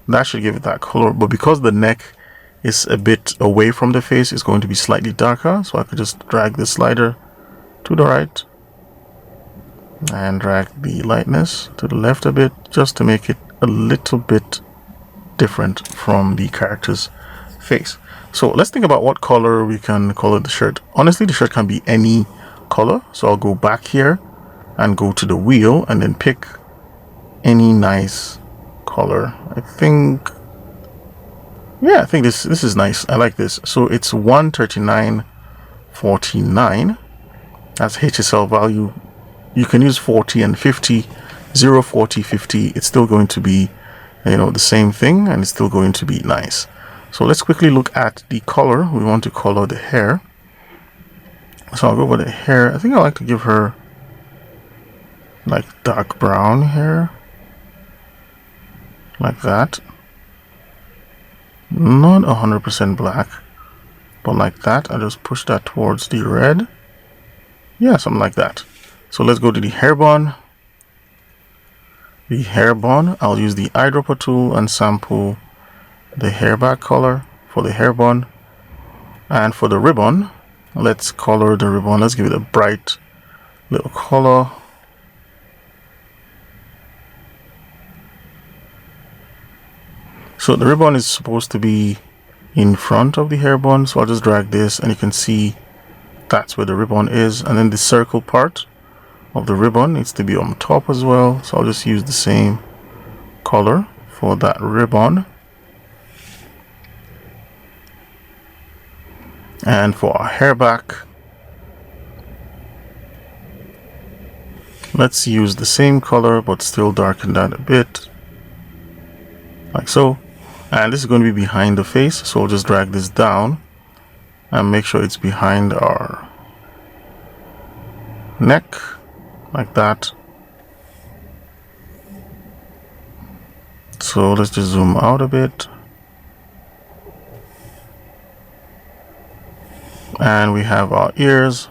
That should give it that color, but because the neck is a bit away from the face, it's going to be slightly darker. So I could just drag the slider to the right and drag the lightness to the left a bit, just to make it a little bit different from the character's face. So let's think about what color we can color the shirt. Honestly, the shirt can be any color. So I'll go back here and go to the wheel and then pick any nice color. I think this is nice. I like this. So it's 139.49. That's HSL value. You can use 40 and 50, 0, 40, 50. It's still going to be, the same thing, and it's still going to be nice. So let's quickly look at the color. We want to color the hair. So I'll go with the hair. I think I like to give her like dark brown hair, like that. Not 100% black, but like that. I just push that towards the red. Yeah, something like that. So let's go to the hair bun. The hair bun, I'll use the eyedropper tool and sample the hair back color for the hair bun. And for the ribbon, let's color the ribbon. Let's give it a bright little color. So the ribbon is supposed to be in front of the hair bun, so I'll just drag this and you can see that's where the ribbon is. And then the circle part of the ribbon needs to be on top as well, so I'll just use the same color for that ribbon. And for our hair back, let's use the same color but still darken that a bit, like so. And this is going to be behind the face, so I'll just drag this down and make sure it's behind our neck, like that. So let's just zoom out a bit. And we have our ears.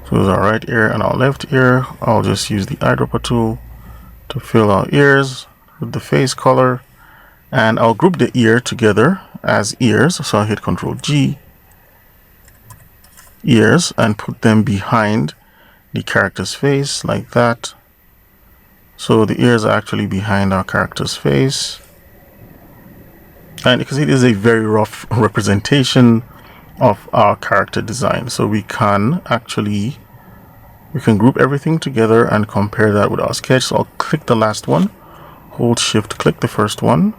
So there's our right ear and our left ear. I'll just use the eyedropper tool to fill our ears with the face color. And I'll group the ear together as ears. So I'll hit Ctrl G, ears, and put them behind the character's face, like that. So the ears are actually behind our character's face. And you can see it is a very rough representation of our character design. So we can group everything together and compare that with our sketch. So I'll click the last one, hold shift, click the first one,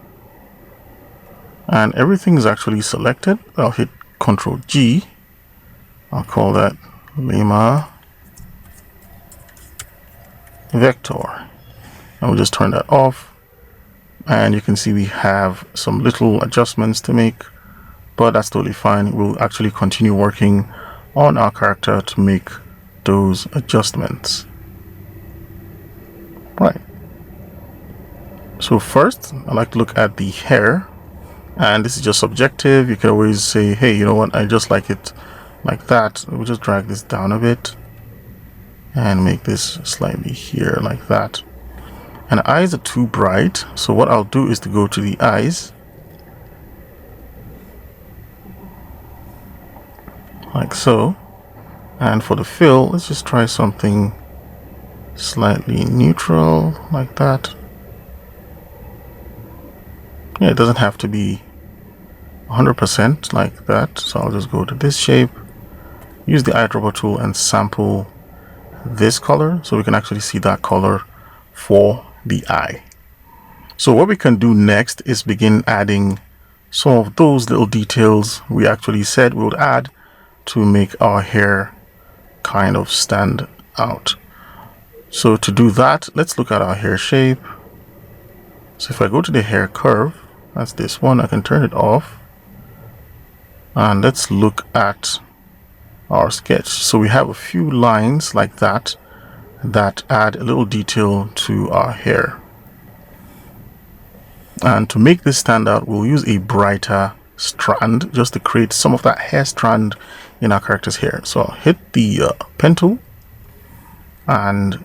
and everything is actually selected. I'll hit Ctrl G. I'll call that Lima Vector. And we'll just turn that off. And you can see we have some little adjustments to make, but that's totally fine. We'll actually continue working on our character to make those adjustments. Right. So first, I like to look at the hair, and this is just subjective. You can always say, hey, you know what, I just like it like that. We'll just drag this down a bit and make this slightly here, like that. And the eyes are too bright, so what I'll do is to go to the eyes, like so. And for the fill, let's just try something slightly neutral, like that. Yeah, it doesn't have to be 100% like that, so I'll just go to this shape, use the eyedropper tool and sample this color so we can actually see that color for the eye. So what we can do next is begin adding some of those little details we actually said we would add to make our hair kind of stand out. So to do that, let's look at our hair shape. So if I go to the hair curve, that's this one, I can turn it off. And let's look at our sketch. So we have a few lines like that that add a little detail to our hair. And to make this stand out, we'll use a brighter strand just to create some of that hair strand in our character's hair. So I'll hit the pen tool, and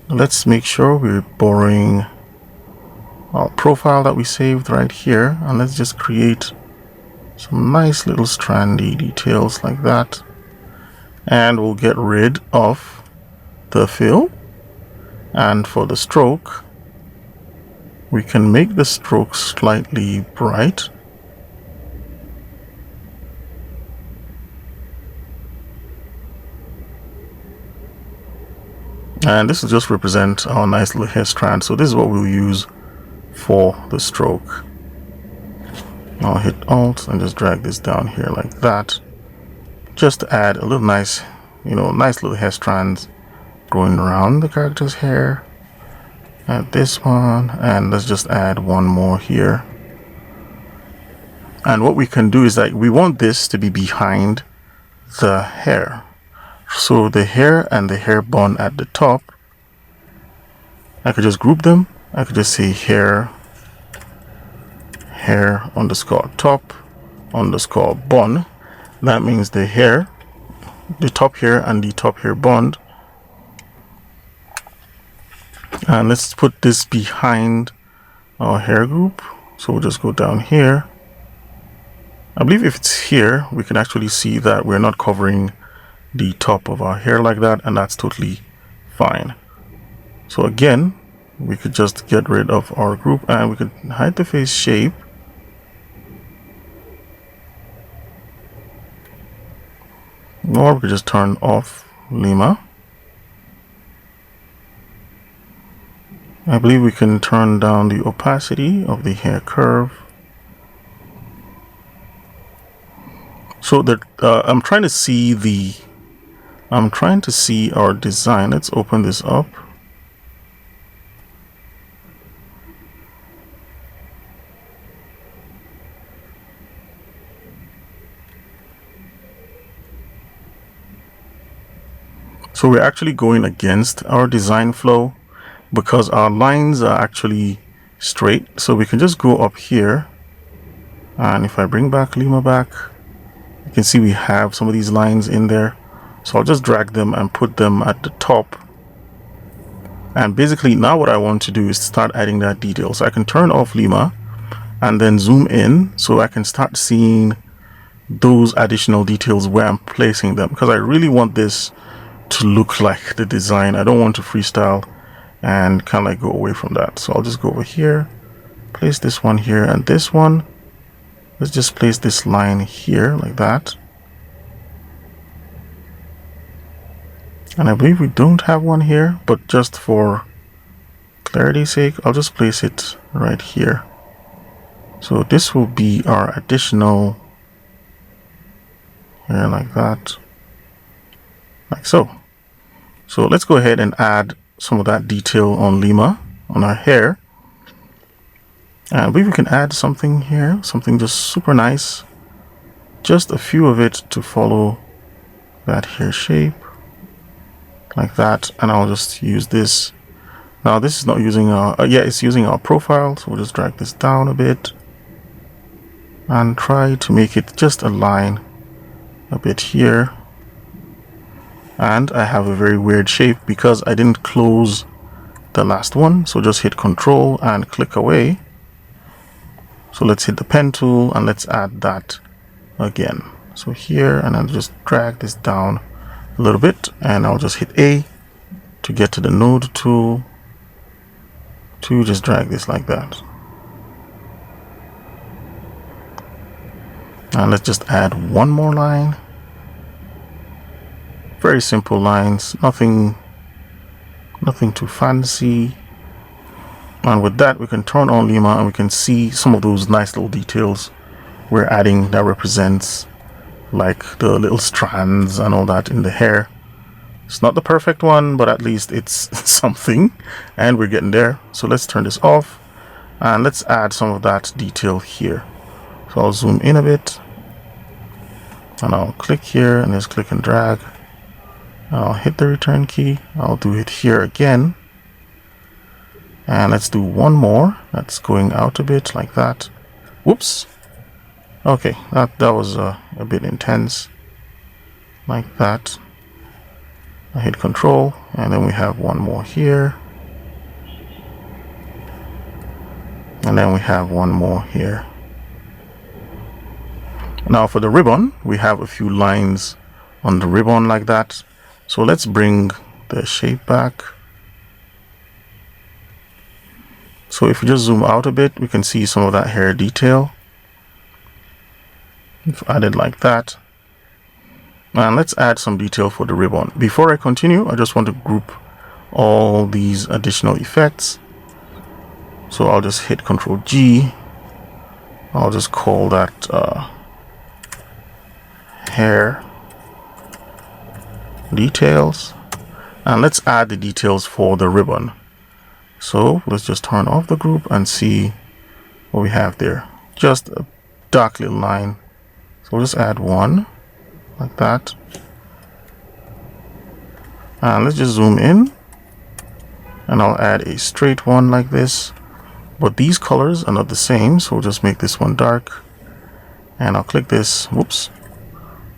let's make sure we're borrowing our profile that we saved right here, and let's just create some nice little strandy details like that. And we'll get rid of the fill, and for the stroke we can make the stroke slightly bright. And this will just represent our nice little hair strand. So this is what we'll use for the stroke. I'll hit Alt and just drag this down here like that, just to add a little nice, nice little hair strands going around the character's hair. Add this one, and let's just add one more here. And what we can do is that we want this to be behind the hair. So the hair and the hair bun at the top, I could just group them. I could just say hair underscore top underscore bun. That means the hair, the top hair and the top hair bun. And let's put this behind our hair group. So we'll just go down here. I believe if it's here, we can actually see that we're not covering the top of our hair like that, and that's totally fine. So again, we could just get rid of our group, and we could hide the face shape. Or we could just turn off Lima. I believe we can turn down the opacity of the hair curve. So that I'm trying to see our design. Let's open this up. So we're actually going against our design flow because our lines are actually straight. So we can just go up here, and if I bring back Lima back, you can see we have some of these lines in there. So I'll just drag them and put them at the top. And basically now what I want to do is start adding that detail. So I can turn off Lima and then zoom in so I can start seeing those additional details where I'm placing them, because I really want this to look like the design. I don't want to freestyle and kind of like go away from that. So I'll just go over here, place this one here, and this one, let's just place this line here like that. And I believe we don't have one here, but just for clarity's sake, I'll just place it right here. So this will be our additional here like that, like so. So let's go ahead and add some of that detail on Lima, on our hair. And I believe we can add something here, something just super nice. Just a few of it to follow that hair shape, like that. And I'll just use this. Now this is not using our, it's using our profile. So we'll just drag this down a bit and try to make it just align a bit here. And I have a very weird shape because I didn't close the last one. So just hit Control and click away. So let's hit the pen tool and let's add that again. So here, and I'll just drag this down a little bit, and I'll just hit A to get to the node tool to just drag this like that. And let's just add one more line. Very simple lines, nothing too fancy. And with that, we can turn on Lima and we can see some of those nice little details we're adding that represents like the little strands and all that in the hair. It's not the perfect one, but at least it's something, and we're getting there. So let's turn this off and let's add some of that detail here. So I'll zoom in a bit and I'll click here and just click and drag. I'll hit the return key. I'll do it here again, and let's do one more that's going out a bit like that. Whoops. Okay, that was a bit intense like that. I hit control, and then we have one more here, and then we have one more here. Now for the ribbon, we have a few lines on the ribbon like that. So let's bring the shape back. So if we just zoom out a bit, we can see some of that hair detail. If added like that. And let's add some detail for the ribbon. Before I continue, I just want to group all these additional effects. So I'll just hit Ctrl G. I'll just call that hair details, and let's add the details for the ribbon. So let's just turn off the group and see what we have there. Just a dark little line. So we'll just add one like that, and let's just zoom in, and I'll add a straight one like this, but these colors are not the same, so we'll just make this one dark, and I'll click this. Whoops.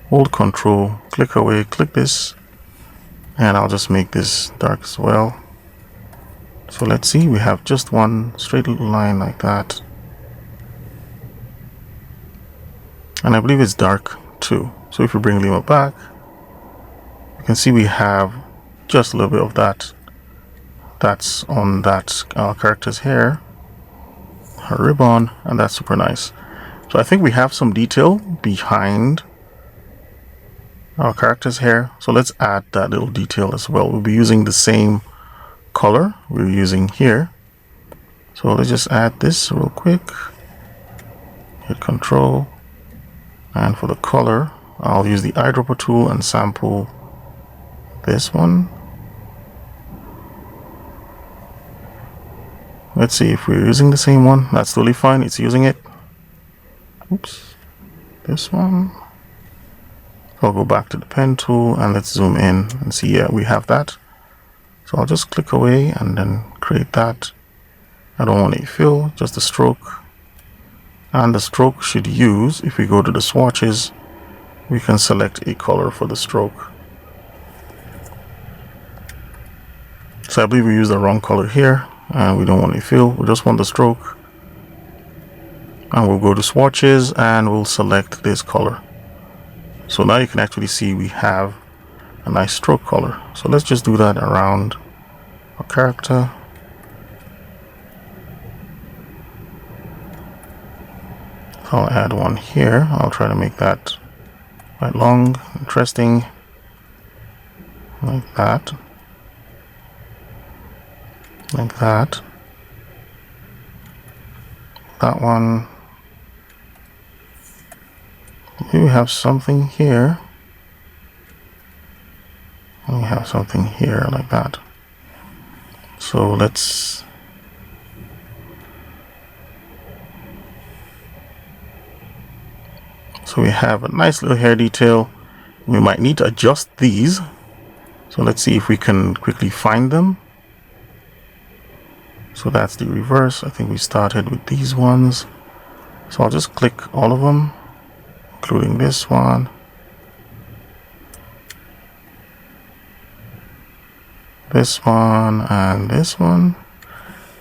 Hold Control, click away, click this, and I'll just make this dark as well. So let's see, we have just one straight little line like that, and I believe it's dark too. So if we bring Lima back, you can see we have just a little bit of that. That's on that character's hair, her ribbon, and that's super nice. So I think we have some detail behind our character's hair, so let's add that little detail as well. We'll be using the same color we're using here, so let's just add this real quick. Hit Control, and for the color, I'll use the eyedropper tool and sample this one. Let's see if we're using the same one. That's totally fine, it's using it. Oops, this one. I'll go back to the pen tool and let's zoom in and see, yeah, we have that. So I'll just click away and then create that. I don't want a fill, just a stroke. And the stroke should use, if we go to the swatches, we can select a color for the stroke. So I believe we used the wrong color here, and we don't want a fill, we just want the stroke. And we'll go to swatches and we'll select this color. So now you can actually see we have a nice stroke color. So let's just do that around our character. So I'll add one here. I'll try to make that quite long, interesting, like that, like that. That one. Here we have something here. We have something here like that. So let's we have a nice little hair detail. We might need to adjust these. So let's see if we can quickly find them. So that's the reverse. I think we started with these ones. So I'll just click all of them, including this one, this one, and this one.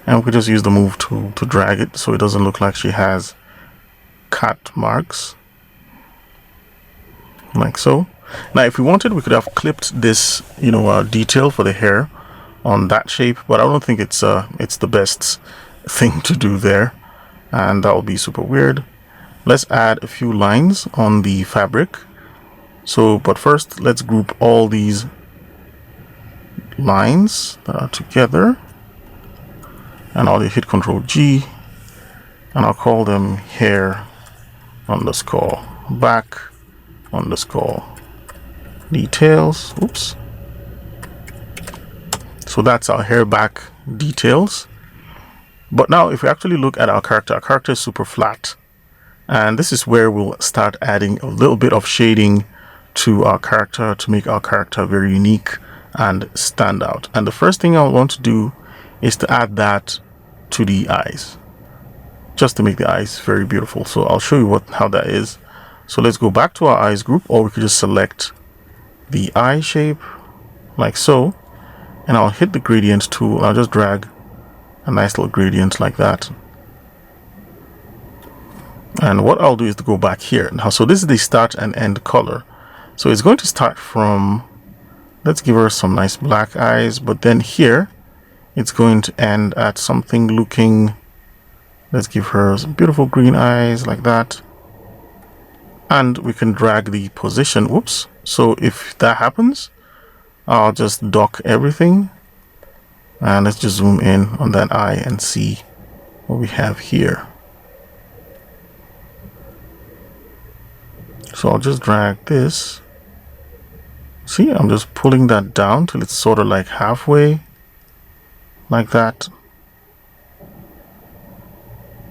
And we could just use the move tool to drag it so it doesn't look like she has cat marks, like so. Now if we wanted, we could have clipped this, detail for the hair on that shape, but I don't think it's the best thing to do there, and that would be super weird. Let's add a few lines on the fabric. So, but first, let's group all these lines that are together, and I'll hit Ctrl G, and I'll call them hair underscore back underscore details. Oops. So that's our hair back details. But now if we actually look at our character is super flat. And this is where we'll start adding a little bit of shading to our character to make our character very unique and stand out. And the first thing I want to do is to add that to the eyes, just to make the eyes very beautiful. So I'll show you how that is. So let's go back to our eyes group, or we could just select the eye shape like so, and I'll hit the gradient tool. I'll just drag a nice little gradient like that. And what I'll do is to go back here. Now, so this is the start and end color. So it's going to start from, let's give her some nice black eyes, but then here it's going to end at something looking, let's give her some beautiful green eyes like that. And we can drag the position. Whoops. So if that happens, I'll just dock everything. And let's just zoom in on that eye and see what we have here. So I'll just drag this. See, I'm just pulling that down till it's sort of like halfway, like that.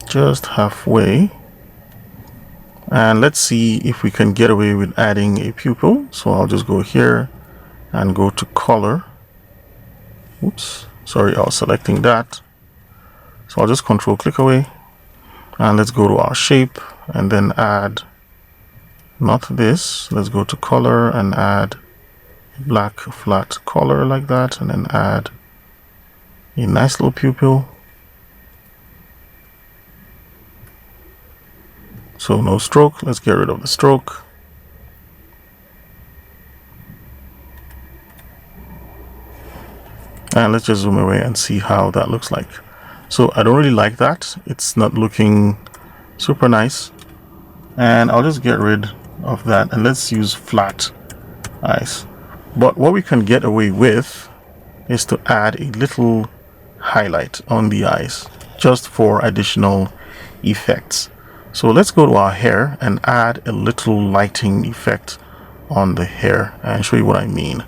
Just halfway. And let's see if we can get away with adding a pupil. So I'll just go here and go to color. Oops, sorry, I was selecting that. So I'll just control click away. And let's go to our shape and then add, not this, let's go to color and add black flat color like that, and then add a nice little pupil. So no stroke, let's get rid of the stroke. And let's just zoom away and see how that looks like. So I don't really like that. It's not looking super nice. And I'll just get rid of that and let's use flat eyes. But what we can get away with is to add a little highlight on the eyes just for additional effects. So let's go to our hair and add a little lighting effect on the hair and show you what I mean.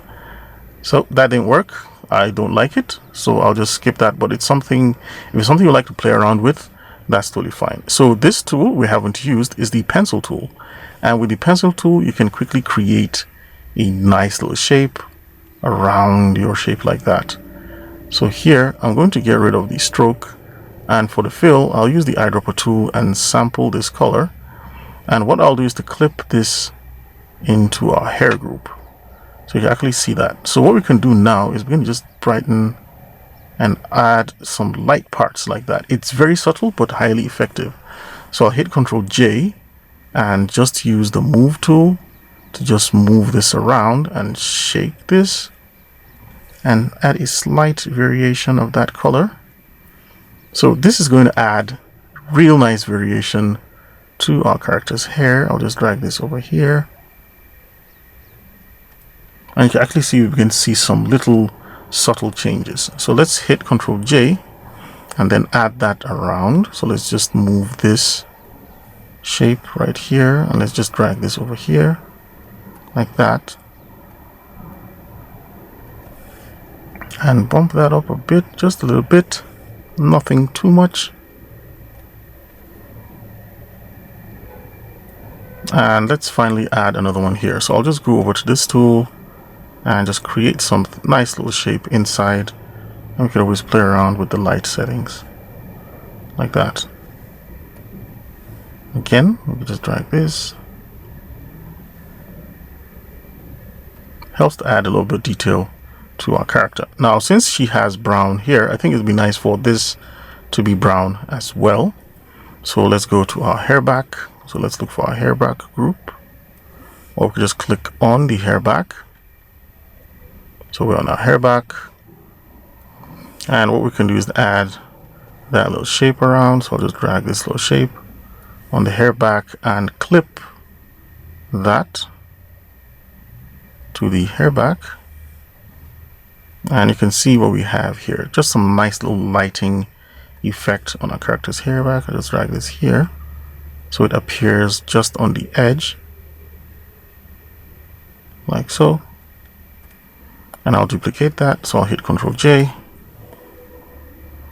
So that didn't work. I don't like it. So I'll just skip that. But it's something, if it's something you like to play around with, that's totally fine. So this tool we haven't used is the pencil tool. And with the pencil tool, you can quickly create a nice little shape around your shape like that. So here I'm going to get rid of the stroke, and for the fill I'll use the eyedropper tool and sample this color. And what I'll do is to clip this into our hair group so you can actually see that. So what we can do now is we can just brighten and add some light parts like that. It's very subtle but highly effective. So I'll hit Ctrl J and just use the move tool to just move this around and shake this and add a slight variation of that color. So this is going to add real nice variation to our character's hair. I'll just drag this over here. And you can actually see, we can see some little subtle changes. So let's hit Ctrl J and then add that around. So let's just move this shape right here and let's just drag this over here like that and bump that up a bit, just a little bit, nothing too much. And let's finally add another one here. So I'll just go over to this tool and just create some nice little shape inside, and we can always play around with the light settings like that. Again, we can just drag this. Helps to add a little bit of detail to our character. Now, since she has brown hair, I think it'd be nice for this to be brown as well. So let's go to our hair back. So let's look for our hair back group, or we can just click on the hair back. So we're on our hair back, and what we can do is add that little shape around. So I'll just drag this little shape on the hair back and clip that to the hair back, and you can see what we have here, just some nice little lighting effect on our character's hair back. I'll just drag this here so it appears just on the edge like so, and I'll duplicate that. So I'll hit Ctrl J.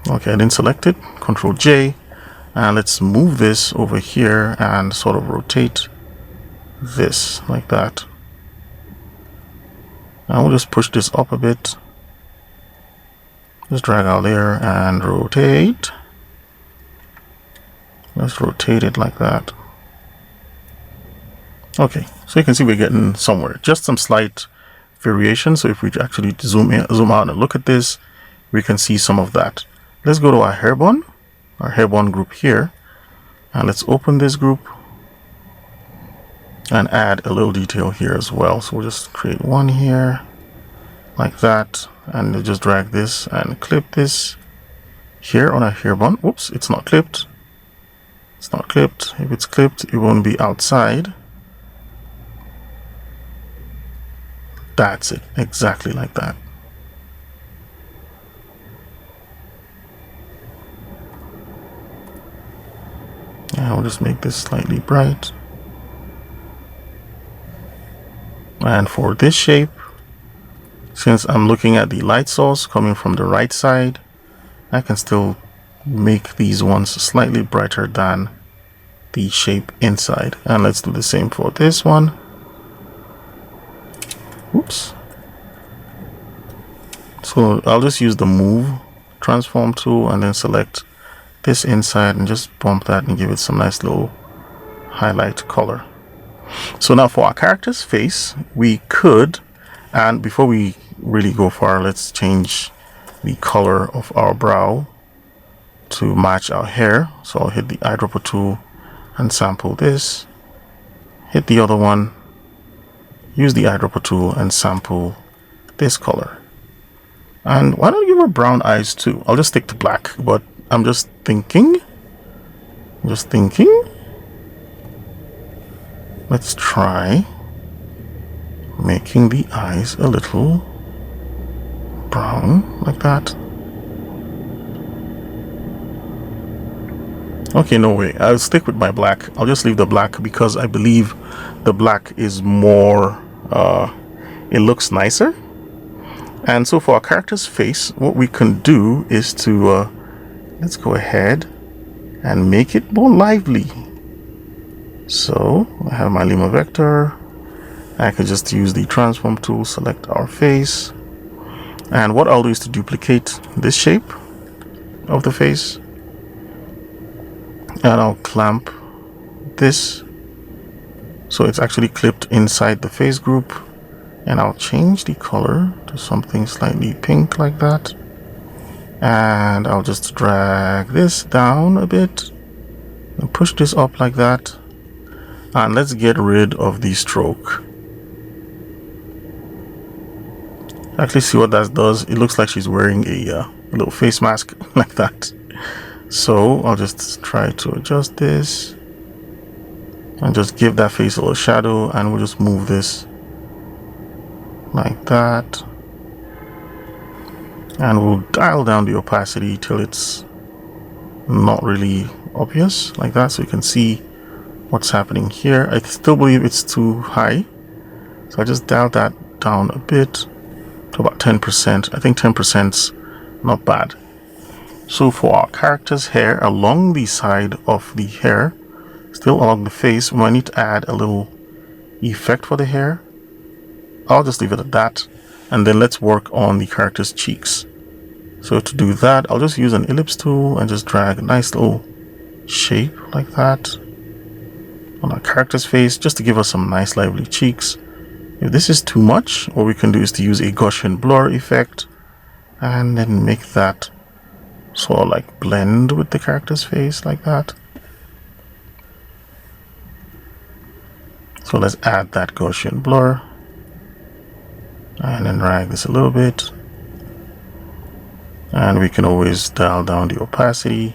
Okay, I didn't select it. Ctrl J, And let's move this over here and sort of rotate this like that. And we'll just push this up a bit. Just drag our layer and rotate. Let's rotate it like that. Okay, so you can see we're getting somewhere. Just some slight variation. So if we actually zoom out and look at this, we can see some of that. Let's go to our hairbun group here, and let's open this group and add a little detail here as well. So we'll just create one here like that, and we'll just drag this and clip this here on our hairbun. Whoops, it's not clipped. It's not clipped. If it's clipped, it won't be outside. That's it, exactly like that. And we'll just make this slightly bright. And for this shape, since I'm looking at the light source coming from the right side, I can still make these ones slightly brighter than the shape inside. And let's do the same for this one. Oops. So I'll just use the move transform tool and then select this inside and just bump that and give it some nice little highlight color. So now for our character's face, we could, and before we really go far, let's change the color of our brow to match our hair. So I'll hit the eyedropper tool and sample this, hit the other one, use the eyedropper tool and sample this color. And why don't I give her brown eyes too? I'll just stick to black, but I'm just thinking, let's try making the eyes a little brown like that. Okay, no way. I'll stick with my black. I'll just leave the black because I believe the black is more, it looks nicer. And so for our character's face, what we can do is to, let's go ahead and make it more lively. So I have my Lima vector. I can just use the transform tool, select our face. And what I'll do is to duplicate this shape of the face. And I'll clamp this so it's actually clipped inside the face group. And I'll change the color to something slightly pink like that. And I'll just drag this down a bit and push this up like that. And let's get rid of the stroke. Actually see what that does. It looks like she's wearing a little face mask like that. So I'll just try to adjust this and just give that face a little shadow, and we'll just move this like that. And we'll dial down the opacity till it's not really obvious like that, so you can see what's happening here. I still believe it's too high, so I just dialed that down a bit to about 10%. I think 10%'s not bad. So for our character's hair, along the side of the hair, still along the face, we might need to add a little effect for the hair. I'll just leave it at that, and then let's work on the character's cheeks. So to do that, I'll just use an ellipse tool and just drag a nice little shape like that on our character's face, just to give us some nice lively cheeks. If this is too much, what we can do is to use a Gaussian blur effect and then make that sort of like blend with the character's face like that. So let's add that Gaussian blur and then drag this a little bit, and we can always dial down the opacity.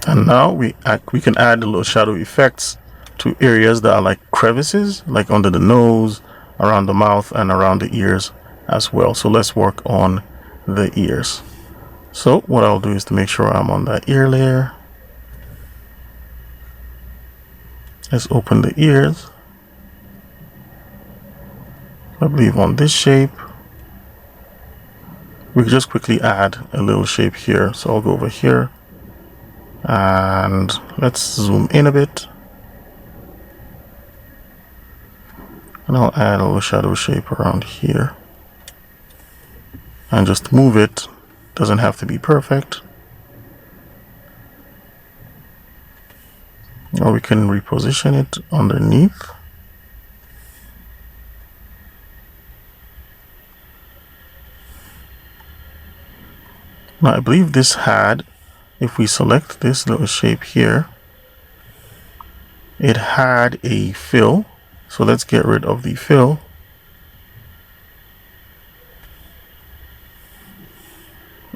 And now we can add a little shadow effects to areas that are like crevices, like under the nose, around the mouth, and around the ears as well. So let's work on the ears. So what I'll do is to make sure I'm on that ear layer. Let's open the ears. I believe on this shape, we could just quickly add a little shape here. So I'll go over here and let's zoom in a bit. And I'll add a little shadow shape around here and just move it. Doesn't have to be perfect. Or we can reposition it underneath. Now I believe this had, if we select this little shape here, it had a fill. So let's get rid of the fill.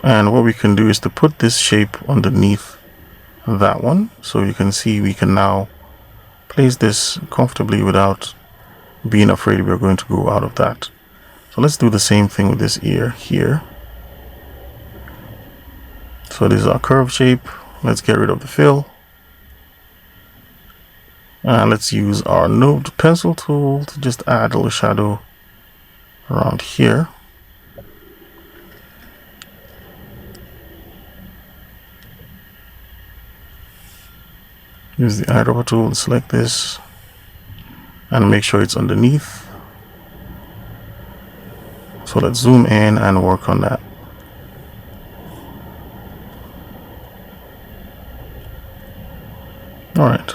And what we can do is to put this shape underneath that one. So you can see we can now place this comfortably without being afraid we're going to go out of that. So let's do the same thing with this ear here. So this is our curve shape. Let's get rid of the fill. And let's use our node pencil tool to just add a little shadow around here. Use the eyedropper tool to select this and make sure it's underneath. So let's zoom in and work on that. Alright,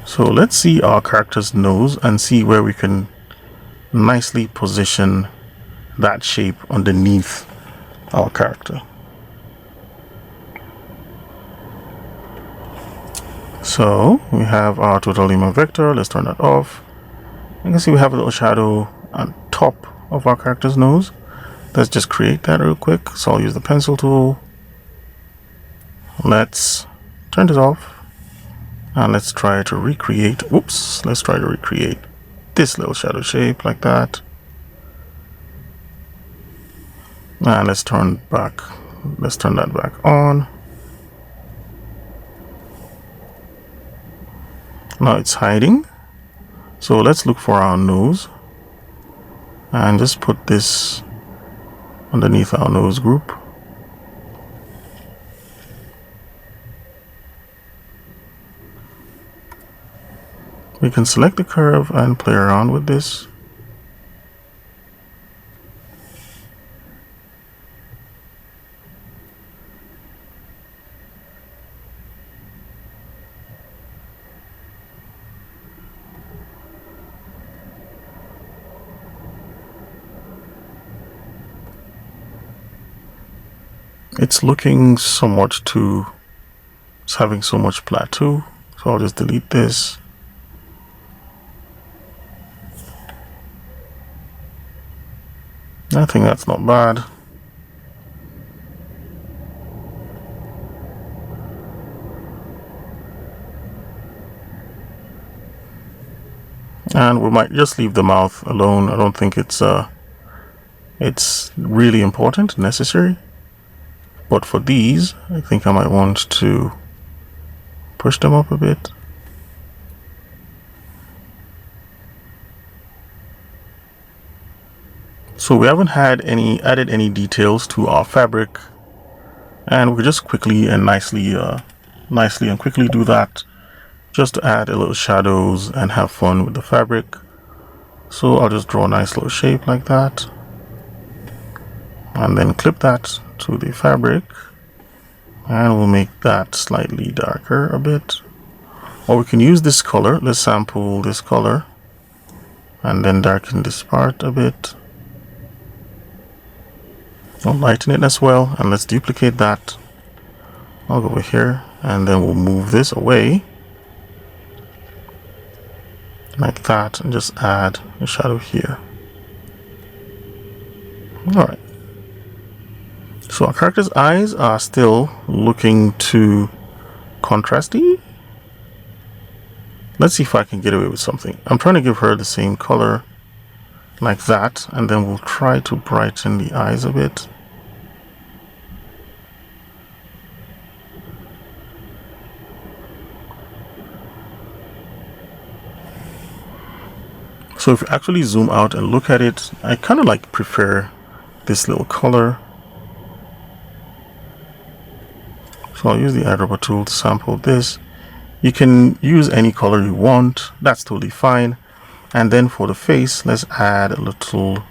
so let's see our character's nose and see where we can nicely position that shape underneath our character. So we have our total limit vector. Let's turn that off. You can see we have a little shadow on top of our character's nose. Let's just create that real quick. So I'll use the pencil tool. Let's turn this off. And let's try to recreate, let's try to recreate this little shadow shape like that. And let's turn that back on. Now it's hiding. So let's look for our nose and just put this underneath our nose group. We can select the curve and play around with this. It's looking somewhat it's having so much plateau. So I'll just delete this. I think that's not bad. And we might just leave the mouth alone. I don't think it's really important, necessary. But for these, I think I might want to push them up a bit. So we haven't added any details to our fabric, and we just quickly and nicely and quickly do that, just to add a little shadows and have fun with the fabric. So I'll just draw a nice little shape like that, and then clip that to the fabric, and we'll make that slightly darker a bit. Or we can use this color. Let's sample this color and then darken this part a bit. I'll lighten it as well, and let's duplicate that. I'll go over here and then we'll move this away like that and just add a shadow here. Alright, so our character's eyes are still looking too contrasty. Let's see if I can get away with something. I'm trying to give her the same color like that, and then we'll try to brighten the eyes a bit. So if you actually zoom out and look at it, I kind of like prefer this little color. So I'll use the eyedropper tool to sample this. You can use any color you want, that's totally fine. And then for the face, let's add a little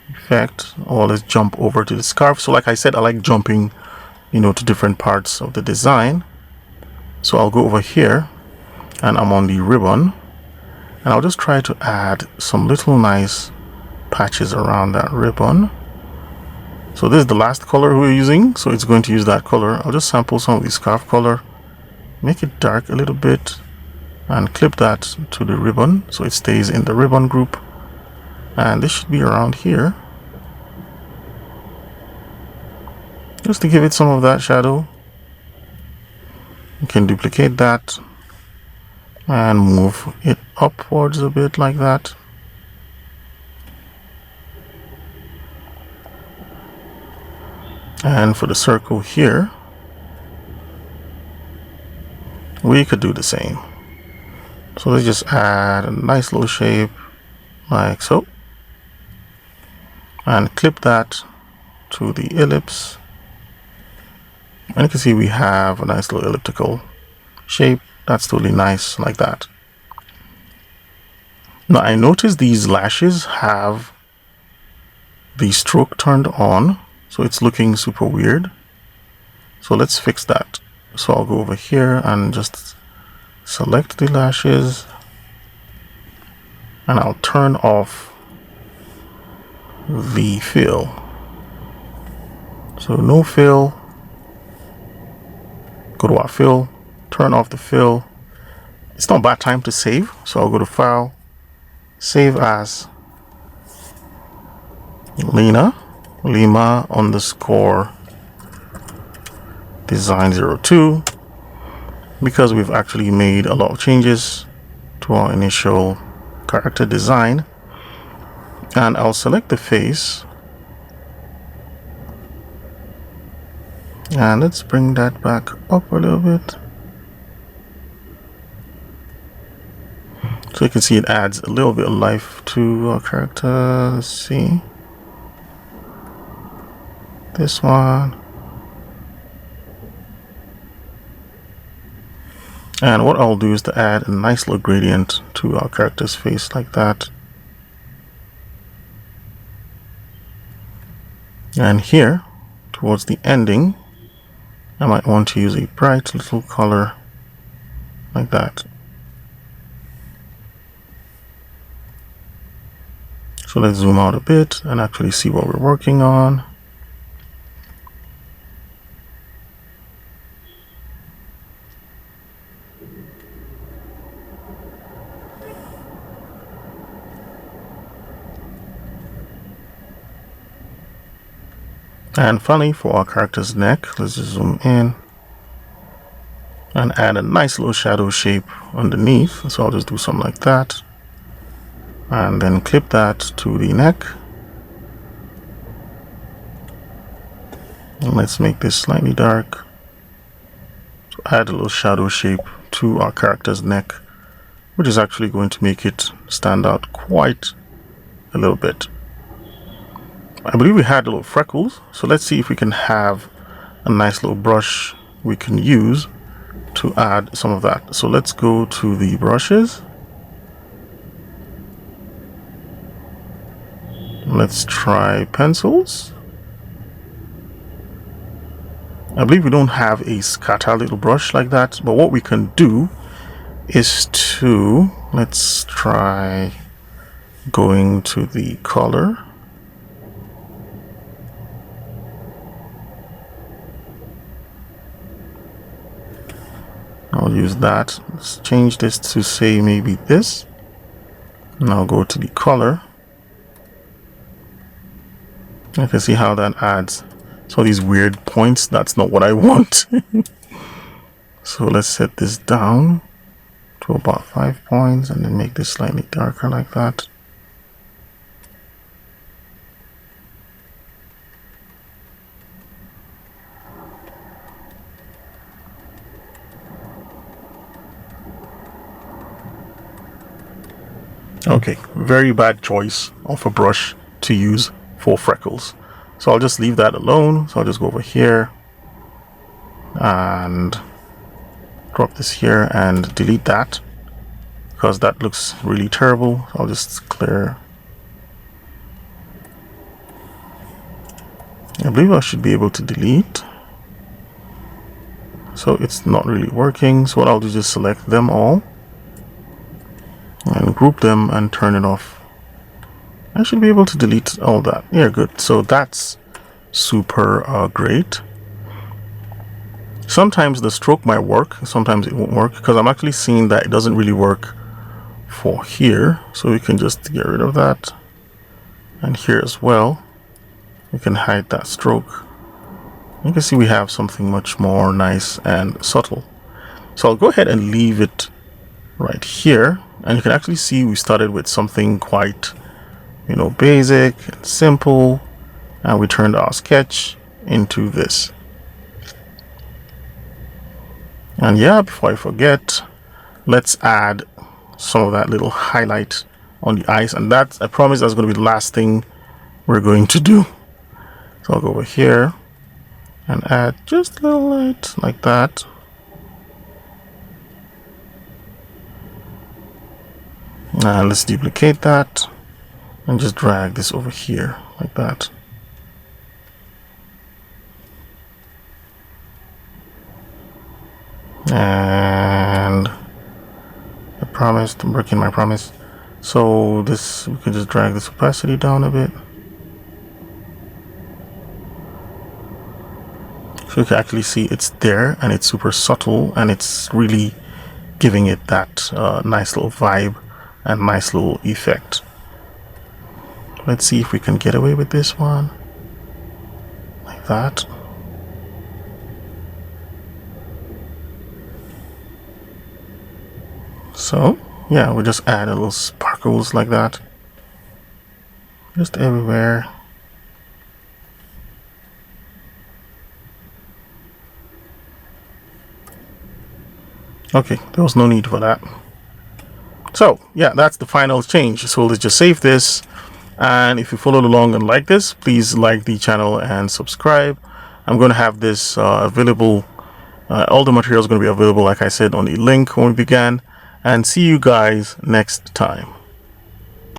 effect, or let's jump over to the scarf. So like I said, I like jumping, to different parts of the design. So I'll go over here and I'm on the ribbon, and I'll just try to add some little nice patches around that ribbon. So this is the last color we're using, so it's going to use that color. I'll just sample some of the scarf color, make it dark a little bit, and clip that to the ribbon so it stays in the ribbon group. And this should be around here, just to give it some of that shadow. You can duplicate that and move it upwards a bit like that. And for the circle here, we could do the same. So let's just add a nice little shape like so, and clip that to the ellipse. And you can see we have a nice little elliptical shape. That's totally nice like that. Now I notice these lashes have the stroke turned on, so it's looking super weird. So let's fix that. So I'll go over here and just select the lashes, and I'll turn off the fill. So no fill. Go to our fill, turn off the fill. It's not a bad time to save, so I'll go to File, Save As, Lima _ design 02, because we've actually made a lot of changes to our initial character design. And I'll select the face, and let's bring that back up a little bit. So you can see it adds a little bit of life to our character. Let's see. This one. And what I'll do is to add a nice little gradient to our character's face like that. And here, towards the ending, I might want to use a bright little color like that. So let's zoom out a bit and actually see what we're working on. And finally, for our character's neck, let's just zoom in and add a nice little shadow shape underneath. So I'll just do something like that, and then clip that to the neck. And let's make this slightly dark. So add a little shadow shape to our character's neck, which is actually going to make it stand out quite a little bit. I believe we had little freckles, so let's see if we can have a nice little brush we can use to add some of that. So let's go to the brushes. Let's try pencils. I believe we don't have a scatter little brush like that, but what we can do is to, let's try going to the color. I'll use that. Let's change this to say maybe this. And I'll go to the color. I can see how that adds so these weird points. That's not what I want. So let's set this down to about 5 points and then make this slightly darker like that. Okay, very bad choice of a brush to use for freckles. So I'll just leave that alone. So I'll just go over here and drop this here and delete that because that looks really terrible. I'll just clear. I believe I should be able to delete. So it's not really working. So what I'll do is just select them all and group them and turn it off. I should be able to delete all that. Yeah, good. So that's super great. Sometimes the stroke might work, sometimes it won't work, because I'm actually seeing that it doesn't really work for here. So we can just get rid of that. And here as well, we can hide that stroke. You can see we have something much more nice and subtle. So I'll go ahead and leave it right here. And you can actually see we started with something quite, basic and simple. And we turned our sketch into this. And yeah, before I forget, let's add some of that little highlight on the eyes. And that, I promise, that's going to be the last thing we're going to do. So I'll go over here and add just a little light like that. And let's duplicate that and just drag this over here like that. And I promised, I'm breaking my promise. So this, we can just drag this opacity down a bit. So you can actually see it's there and it's super subtle and it's really giving it that nice little vibe and nice little effect. Let's see if we can get away with this one like that. So yeah, we'll just add a little sparkles like that just everywhere. Okay, there was no need for that. So yeah, that's the final change. So let's just save this, and if you followed along and like this, please like the channel and subscribe. I'm going to have this available, all the material is going to be available, like I said, on the link when we began, and see you guys next time.